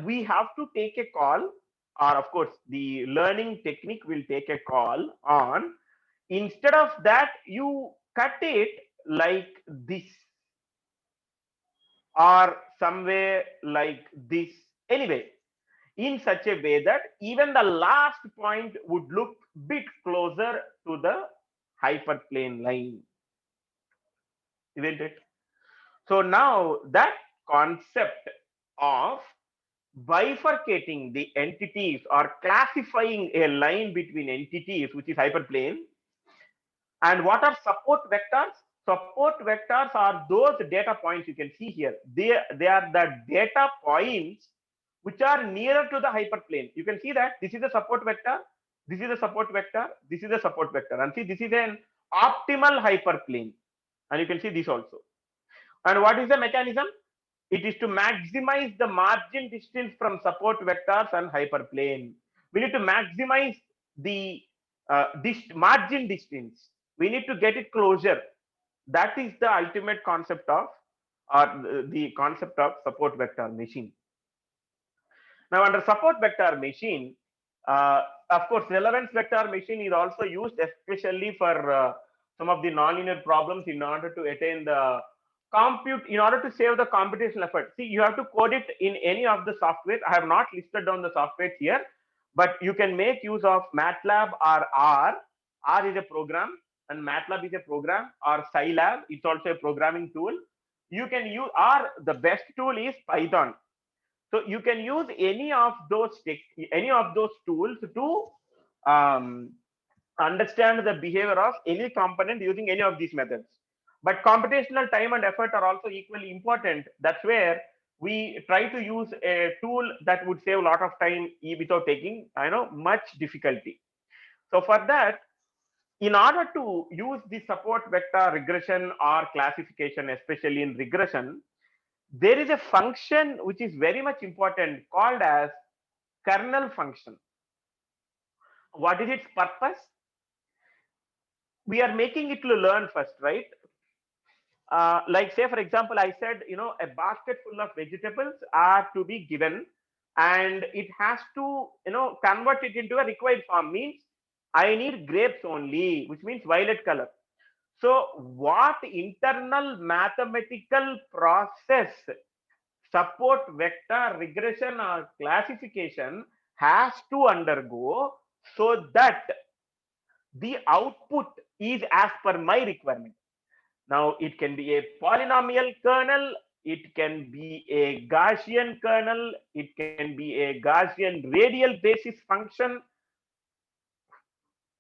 we have to take a call, or of course, the learning technique will take a call on. Instead of that, you cut it like this, or somewhere like this. Anyway, in such a way that even the last point would look bit closer to the hyperplane line, isn't it? So now that concept of bifurcating the entities or classifying a line between entities, which is hyperplane, and what are support vectors? Support vectors are those data points you can see here. They are the data points which are nearer to the hyperplane. You can see that this is a support vector, this is a support vector, this is a support vector, and see this is an optimal hyperplane, and you can see this also. And what is the mechanism? It is to maximize the margin distance from support vectors and hyperplane. We need to maximize the margin distance. We need to get it closer. That is the ultimate concept of, or the concept of support vector machine. Now, under support vector machine, uh, of course, relevance vector machine is also used, especially for some of the nonlinear problems, in order to attain the compute, in order to save the computational effort. See, you have to code it in any of the software. I have not listed down the software here, but you can make use of MATLAB or R. R is a program, and MATLAB is a program, or Scilab. It's also a programming tool. You can use, or the best tool is Python. So you can use any of those tools to um, understand the behavior of any component using any of these methods. But computational time and effort are also equally important. That's where we try to use a tool that would save a lot of time without taking, much difficulty. So for that, in order to use the support vector regression or classification, especially in regression, there is a function which is very much important called as kernel function. What is its purpose? We are making it to learn first, right? Like say for example, I said, a basket full of vegetables are to be given, and it has to, convert it into a required form. Means I need grapes only, which means violet color. So what internal mathematical process support vector regression or classification has to undergo, so that the output is as per my requirement? Now it can be a polynomial kernel, it can be a Gaussian kernel, it can be a Gaussian radial basis function,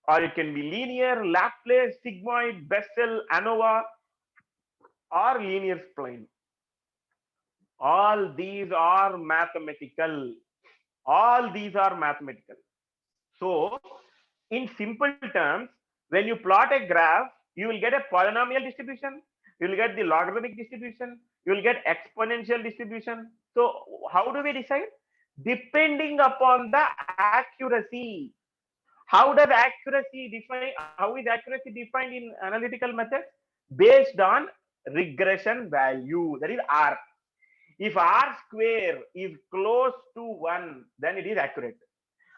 or it can be linear, Laplace, sigmoid, Bessel, ANOVA, or linear spline. All these are mathematical. All these are mathematical. So, in simple terms, when you plot a graph, you will get a polynomial distribution, you will get the logarithmic distribution, you will get exponential distribution. So, how do we decide? Depending upon the accuracy. How does accuracy define? How is accuracy defined in analytical methods? Based on regression value, that is R. If R square is close to 1, then it is accurate.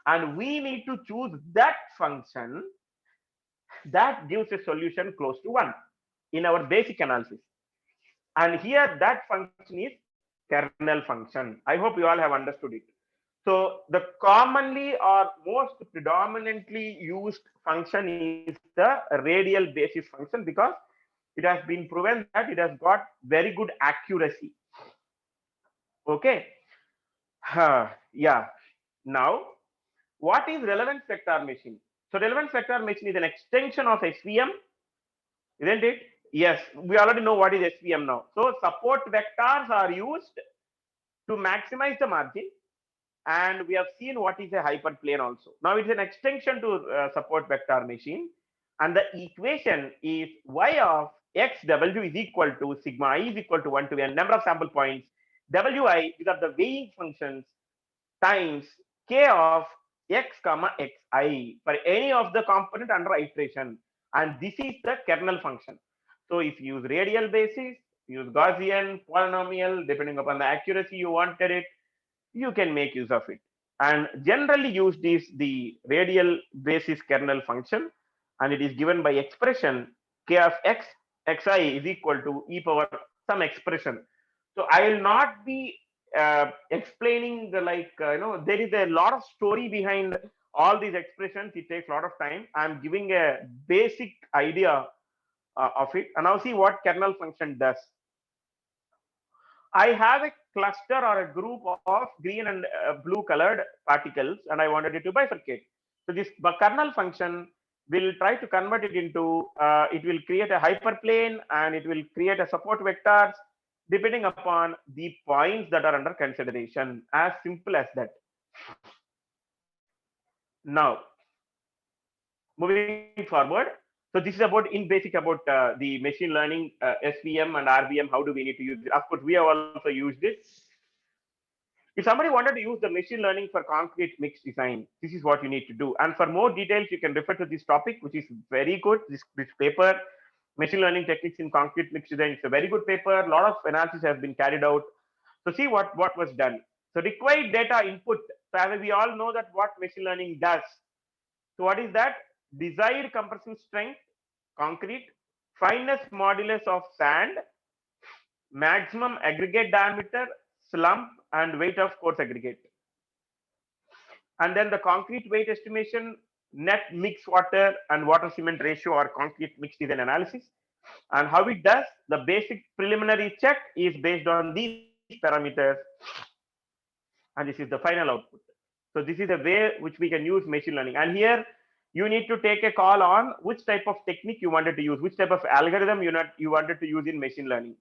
And we need to choose that function that gives a solution close to 1 in our basic analysis. And here that function is kernel function. I hope you all have understood it. So the commonly or most predominantly used function is the radial basis function, because it has been proven that it has got very good accuracy. Okay. Yeah. Now, what is relevance vector machine? So relevance vector machine is an extension of SVM, isn't it? Yes, we already know what is SVM now. So support vectors are used to maximize the margin, and we have seen what is a hyperplane also. Now it's an extension to support vector machine, and the equation is y of xw is equal to sigma I is equal to 1 to n number of sample points Wi, these are the weighing functions, times k of x comma xi for any of the component under iteration, and this is the kernel function. So if you use radial basis, use Gaussian, polynomial, depending upon the accuracy you wanted it, you can make use of it. And generally used is the radial basis kernel function, and it is given by expression k of x xi is equal to e power some expression. So I will not be explaining the there is a lot of story behind all these expressions. It takes a lot of time. I'm giving a basic idea of it, and now see what kernel function does. I have a cluster or a group of green and blue colored particles, and I wanted it to bifurcate. So this kernel function will try to convert it into, it will create a hyperplane and it will create a support vectors depending upon the points that are under consideration. As simple as that. Now, moving forward. So this is about in basic about the machine learning, SVM and RVM. How do we need to use it? Of course, we have also used it. If somebody wanted to use the machine learning for concrete mix design, this is what you need to do. And for more details, you can refer to this topic, which is very good. This paper, Machine Learning Techniques in Concrete Mix Design, it's a very good paper. A lot of analysis has been carried out. So see what was done. So required data input. So as we all know that what machine learning does. So what is that? Desired compression strength, concrete, fineness modulus of sand, maximum aggregate diameter, slump, and weight of coarse aggregate. And then the concrete weight estimation, net mix water and water cement ratio or concrete mix design analysis. And how it does, the basic preliminary check is based on these parameters. And this is the final output. So this is a way which we can use machine learning. And here you need to take a call on which type of technique you wanted to use, which type of algorithm you wanted to use in machine learning.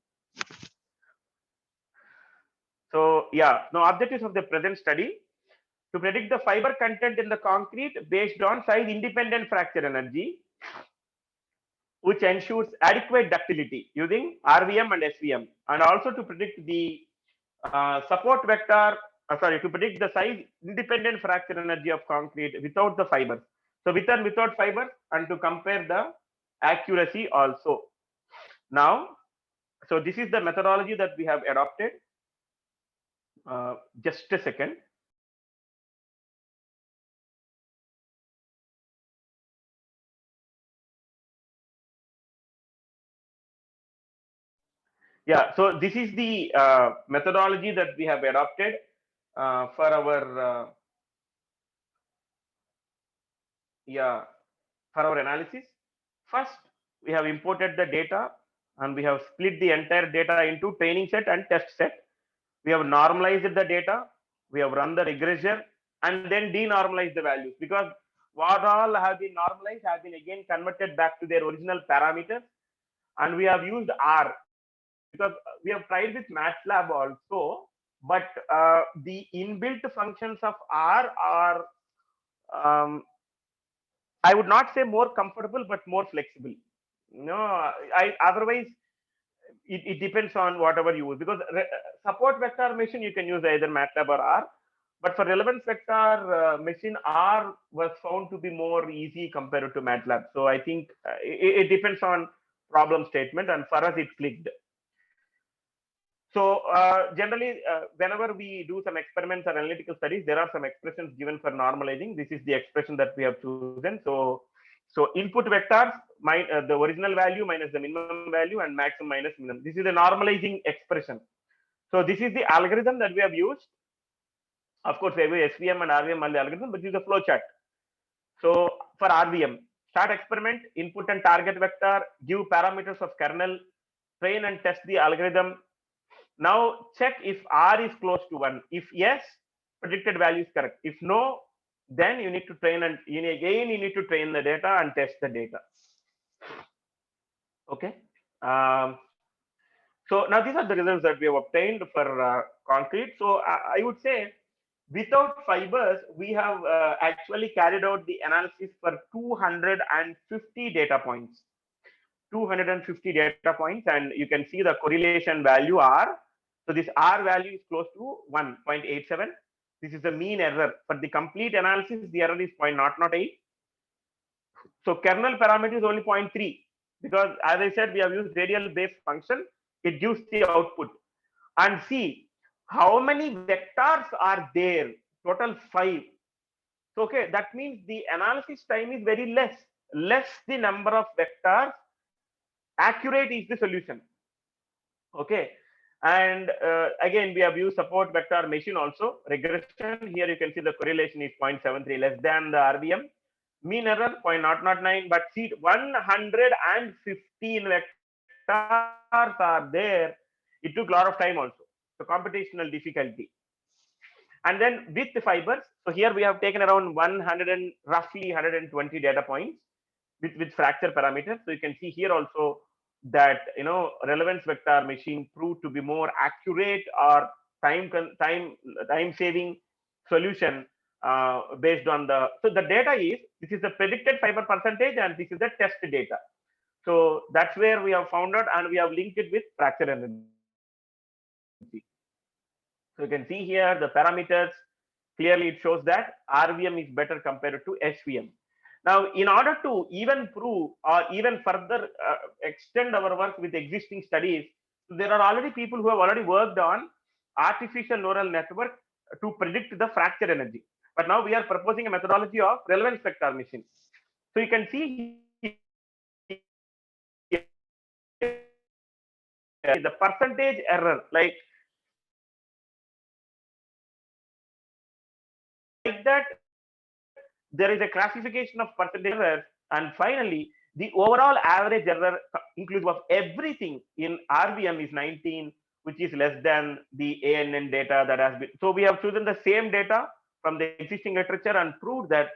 So yeah, now objectives of the present study: to predict the fiber content in the concrete based on size independent fracture energy, which ensures adequate ductility using RVM and SVM, and also to predict the support vector, to predict the size independent fracture energy of concrete without the fibers. So with and without fibers, and to compare the accuracy also. Now, so this is the methodology that we have adopted. Just a second. Yeah, so this is the methodology that we have adopted for our analysis. First, we have imported the data and we have split the entire data into training set and test set. We have normalized the data, we have run the regressor, and then denormalized the values, because what all have been normalized have been again converted back to their original parameters. And we have used R, because we have tried with MATLAB also, but the inbuilt functions of R are, I would not say more comfortable, but more flexible. Otherwise it depends on whatever you use, because support vector machine you can use either MATLAB or R, but for relevance vector machine, R was found to be more easy compared to MATLAB. So I think it depends on problem statement, and for us it clicked. So generally, whenever we do some experiments or analytical studies, there are some expressions given for normalizing. This is the expression that we have chosen. So input vectors, the original value minus the minimum value, and maximum minus minimum. This is the normalizing expression. So this is the algorithm that we have used. Of course, we have SVM and RVM on the algorithm, but this is the flow chart. So for RVM, start experiment, input and target vector, give parameters of kernel, train and test the algorithm. Now check if R is close to 1. If yes, predicted value is correct. If no, then you need to train, and you need to train the data and test the data. Okay. So now these are the results that we have obtained for concrete. So I would say, without fibers, we have actually carried out the analysis for 250 data points. 250 data points, and you can see the correlation value R. So this R value is close to 1.87. This is the mean error. For the complete analysis, the error is 0.008. So kernel parameter is only 0.3 because, as I said, we have used radial base function. It gives the output. And see how many vectors are there. Total 5. So okay, that means the analysis time is very less. Less the number of vectors, accurate is the solution. Okay. And again, we have used support vector machine also. Regression, here you can see the correlation is 0.73 less than the RVM. Mean error 0.009, but see 115 vectors are there. It took a lot of time also. So computational difficulty. And then with the fibers, so here we have taken around 100 and roughly 120 data points with fracture parameters. So you can see here also that relevance vector machine proved to be more accurate or time saving solution based on the, so the data is, this is the predicted fiber percentage and this is the test data. So that's where we have found out, and we have linked it with fracture energy. So you can see here the parameters, clearly it shows that RVM is better compared to SVM. Now, in order to even prove or even further extend our work with existing studies, there are already people who have already worked on artificial neural network to predict the fracture energy. But now we are proposing a methodology of relevance vector machine. So you can see the percentage error, like that, there is a classification of percentage errors, and finally the overall average error inclusive of everything in RVM is 19, which is less than the ANN data that has been. So we have chosen the same data from the existing literature and proved that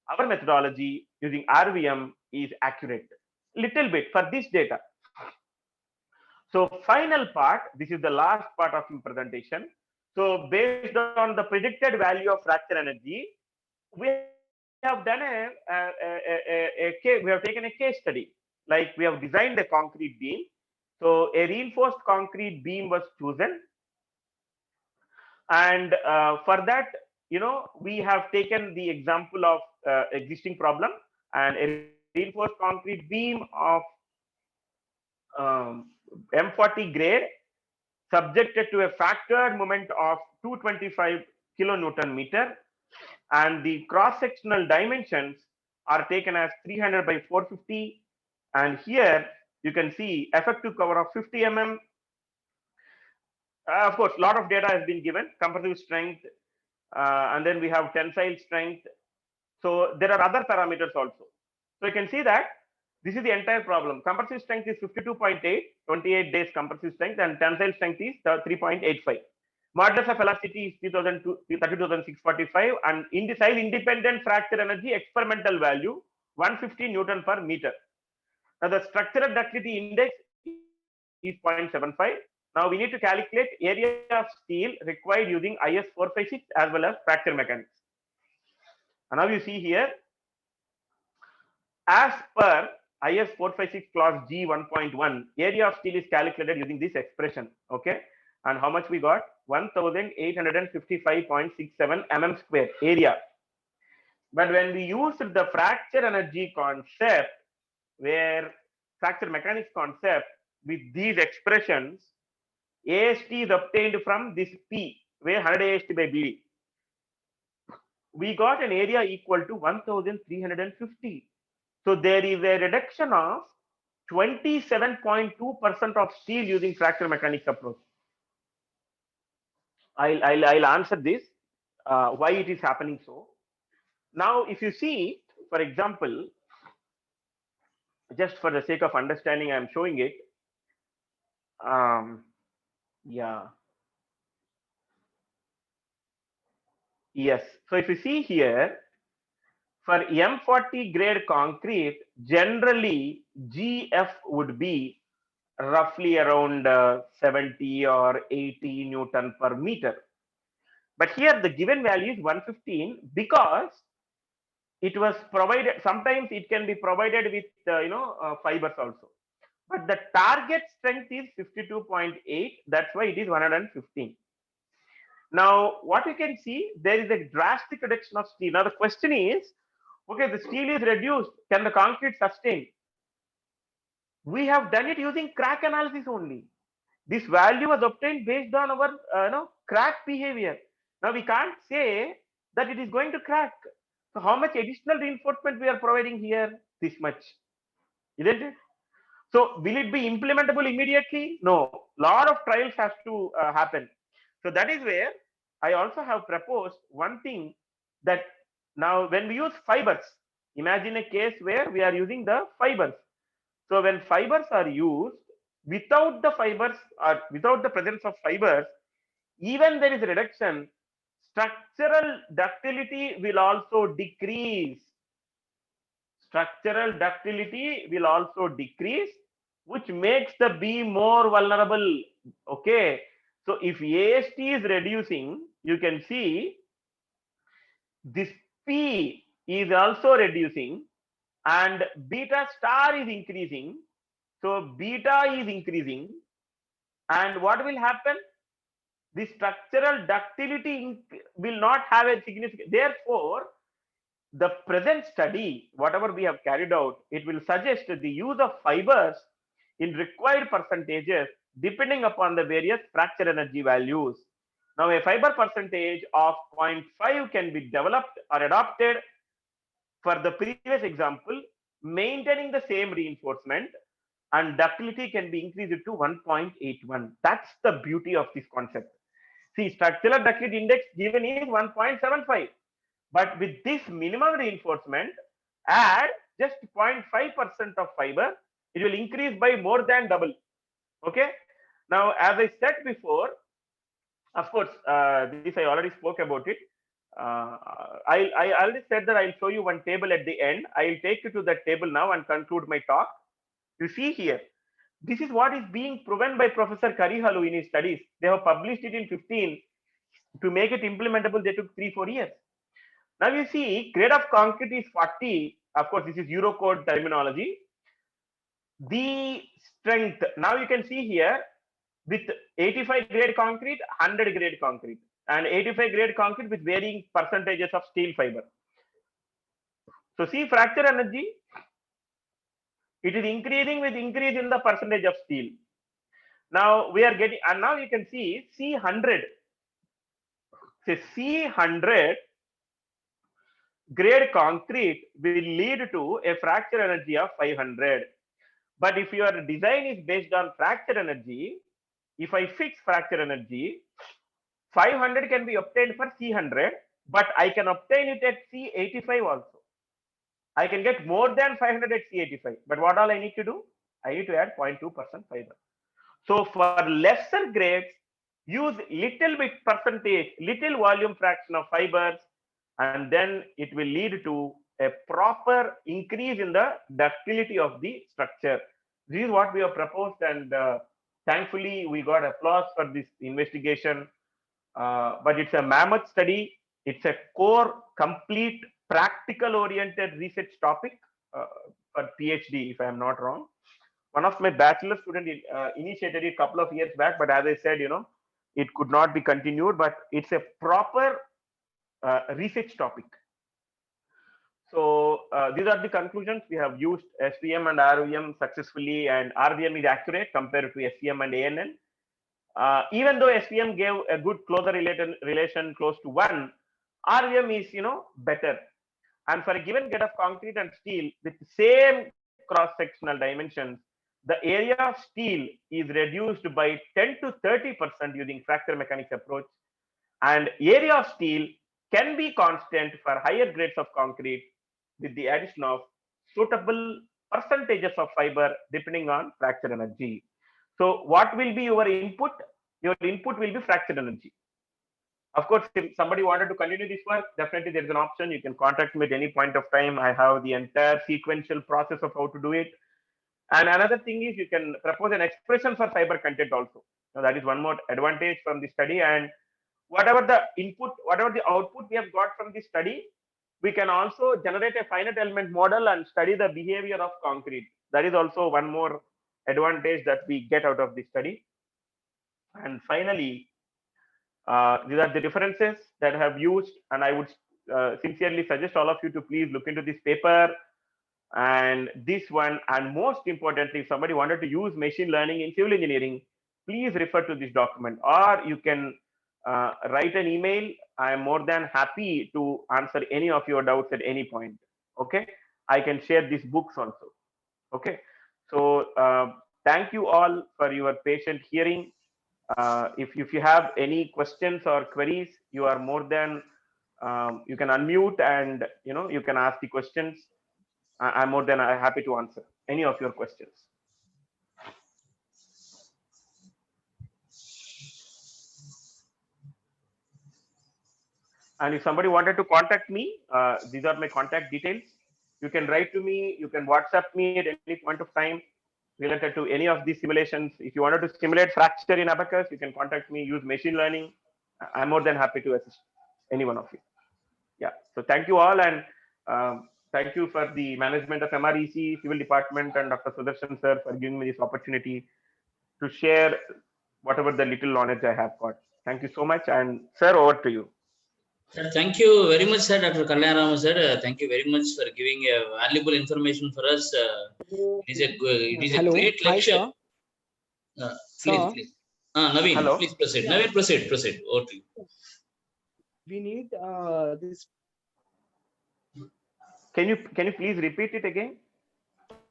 our methodology using RVM is accurate. Little bit for this data. So final part, this is the last part of my presentation. So based on the predicted value of fracture energy, we have done we have taken a case study. Like we have designed a concrete beam. So a reinforced concrete beam was chosen, and for that, we have taken the example of existing problem, and a reinforced concrete beam of M40 grade subjected to a factored moment of 225 kilonewton meter, and the cross-sectional dimensions are taken as 300 by 450, and here you can see effective cover of 50 mm. Of course, a lot of data has been given, compressive strength, and then we have tensile strength. So there are other parameters also. So you can see that this is the entire problem. Compressive strength is 52.8, 28 days compressive strength, and tensile strength is 3.85. Modulus of elasticity is 32,645, and indicile independent fracture energy experimental value 150 Newton per meter. Now the structural ductility index is 0.75. Now we need to calculate area of steel required using IS 456 as well as fracture mechanics. And now you see here, as per IS 456 clause G 1.1, area of steel is calculated using this expression. Okay, and how much we got? 1855.67 mm square area. But when we used the fracture energy concept, where fracture mechanics concept, with these expressions, AST is obtained from this P, where 100 AST by BD. We got an area equal to 1350. So there is a reduction of 27.2% of steel using fracture mechanics approach. I'll answer this, why it is happening so. Now, if you see, for example, just for the sake of understanding, I'm showing it. Yeah. Yes. So if you see here, for M40 grade concrete, generally GF would be roughly around 70 or 80 Newton per meter. But here the given value is 115 because it was provided. Sometimes it can be provided with fibers also. but the target strength is 52.8. That's why it is 115. Now, what you can see, there is a drastic reduction of steel. Now, the question is, okay, the steel is reduced. Can the concrete sustain? We have done it using crack analysis only. This value was obtained based on our crack behavior. Now we can't say that it is going to crack. So how much additional reinforcement we are providing here? This much, isn't it? So will it be implementable immediately? No. Lot of trials has to happen. So that is where I also have proposed one thing, that now when we use fibers, imagine a case where we are using the fibers. So when fibers are used, without the fibers or without the presence of fibers, even there is a reduction, structural ductility will also decrease. Structural ductility will also decrease, which makes the beam more vulnerable. Okay. So if AST is reducing, you can see this P is also reducing and beta star is increasing. So beta is increasing, and what will happen? The structural ductility will not have a significant. Therefore, the present study, whatever we have carried out, it will suggest the use of fibers in required percentages depending upon the various fracture energy values. Now, a fiber percentage of 0.5 can be developed or adopted for the previous example, maintaining the same reinforcement, and ductility can be increased to 1.81. That's the beauty of this concept. See, structural ductility index given is 1.75. But with this minimum reinforcement, add just 0.5% of fiber, it will increase by more than double. Okay. Now, as I said before, of course, this I already spoke about it. I already said that I'll show you one table at the end. I'll take you to that table now and conclude my talk. You see here, this is what is being proven by Professor Karihalu in his studies. They have published it in 15. To make it implementable, they took 3-4 years. Now you see, grade of concrete is 40. Of course, this is Eurocode terminology. The strength, now you can see here, with 85 grade concrete, 100 grade concrete, and 85 grade concrete with varying percentages of steel fiber. So see, fracture energy, it is increasing with increase in the percentage of steel. Now we are getting, and now you can see C100. Say C100 grade concrete will lead to a fracture energy of 500. But if your design is based on fracture energy, if I fix fracture energy, 500 can be obtained for C100, but I can obtain it at C85 also. I can get more than 500 at C85. But what all I need to do? I need to add 0.2% fiber. So for lesser grades, use little bit percentage, little volume fraction of fibers, and then it will lead to a proper increase in the ductility of the structure. This is what we have proposed, and thankfully we got applause for this investigation. But it's a mammoth study. It's a core, complete, practical oriented research topic for PhD, if I am not wrong. One of my bachelor students initiated it a couple of years back, but as I said, it could not be continued, but it's a proper research topic. So these are the conclusions. We have used SVM and RVM successfully, and RVM is accurate compared to SVM and ANN. Even though SVM gave a good closer relation close to 1, RVM is better. And for a given grade of concrete and steel with the same cross-sectional dimensions, the area of steel is reduced by 10 to 30% using fracture mechanics approach, and area of steel can be constant for higher grades of concrete with the addition of suitable percentages of fiber depending on fracture energy. So what will be your input? Your input will be fracture energy. Of course, if somebody wanted to continue this work, definitely there is an option. You can contact me at any point of time. I have the entire sequential process of how to do it. And another thing is you can propose an expression for fiber content also. Now, that is one more advantage from the study. And whatever the input, whatever the output we have got from the study, we can also generate a finite element model and study the behavior of concrete. That is also one more advantage that we get out of the study. And finally, these are the differences that I have used, and I would sincerely suggest all of you to please look into this paper and this one. And most importantly, if somebody wanted to use machine learning in civil engineering, please refer to this document, or you can write an email. I am more than happy to answer any of your doubts at any point. Okay, I can share these books also. Okay, so thank you all for your patient hearing. If you have any questions or queries, you are more than you can unmute, and you can ask the questions. I'm more than happy to answer any of your questions. And if somebody wanted to contact me, these are my contact details. You can write to me, you can WhatsApp me at any point of time related to any of these simulations. If you wanted to simulate fracture in Abacus, you can contact me, use machine learning. I'm more than happy to assist any one of you. Yeah, so thank you all, and thank you for the management of MREC, Civil Department, and Dr. Sudarshan sir for giving me this opportunity to share whatever the little knowledge I have got. Thank you so much, and sir, over to you. Thank you very much, sir, Dr. Kalyanaraman sir. Thank you very much for giving valuable information for us. It is a great lecture. Please. Naveen, hello. Please proceed. Yeah. Naveen, proceed. Over to you. We need this. Can you please repeat it again?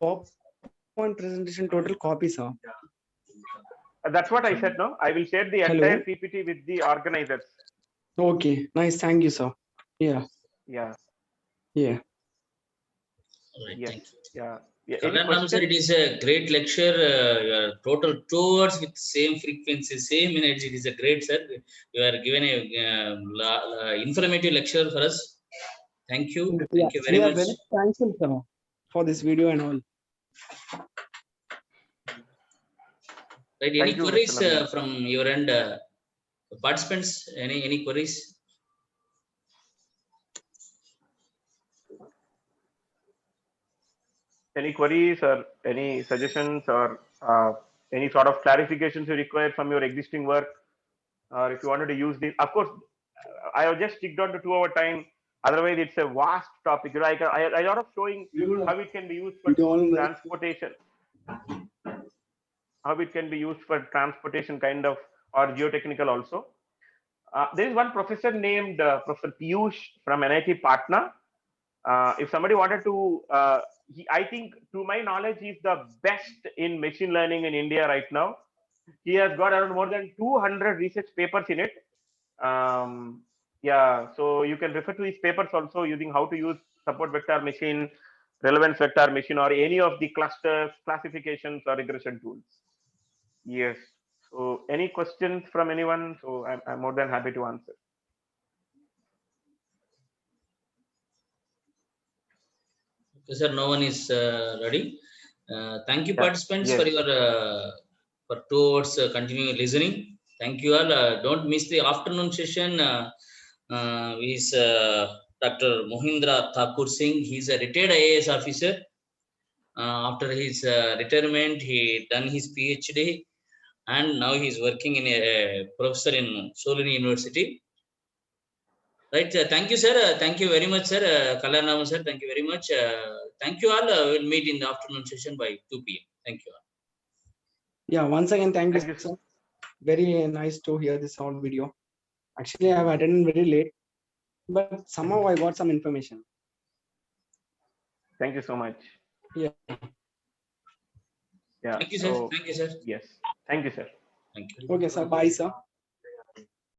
PowerPoint presentation total copies, sir. That's what I said. No, I will share the entire PPT with the organizers. Okay, nice. Thank you, sir. Yeah. Yeah. All right. Yes. Thank you. Yeah. Sir, it is a great lecture. Total 2 hours with same frequency, same energy. It is a great, sir. You are given a informative lecture for us. Thank you. Thank you very much. We are very thankful, sir, for this video and all. Right. Any queries from your end, participants? Any queries? Any queries or any suggestions or any sort of clarifications you require from your existing work, or if you wanted to use this? Of course, I have just sticked on to 2 hour time. Otherwise, it's a vast topic. I thought of showing how it can be used for transportation, how it can be used for transportation kind of, or geotechnical also. There is one professor named Professor Piyush from NIT Patna. If somebody wanted to, I think to my knowledge, he's the best in machine learning in India right now. He has got around more than 200 research papers in it. Yeah, so you can refer to his papers also using how to use support vector machine, relevance vector machine, or any of the clusters, classifications, or regression tools. Yes. So any questions from anyone? So I'm more than happy to answer. Okay, sir, no one is ready. Thank you, participants, for your for 2 hours continuing listening. Thank you all. Don't miss the afternoon session. Is Dr. Mohindra Thakur Singh. He's a retired IAS officer. After his retirement, he done his PhD, and now he's working in a professor in Solini University. Right. Thank you, sir. Thank you very much, sir. Kalyanaraman sir, thank you very much. Thank you all. We'll meet in the afternoon session by 2 p.m. Thank you all. Yeah, once again, thank you, sir. Very nice to hear this whole video. Actually, I have attended very late, but somehow I got some information. Thank you so much. Yeah. Thank you, sir. Thank you, sir. Yes. Thank you, sir. Thank you. Okay, sir. Bye, sir.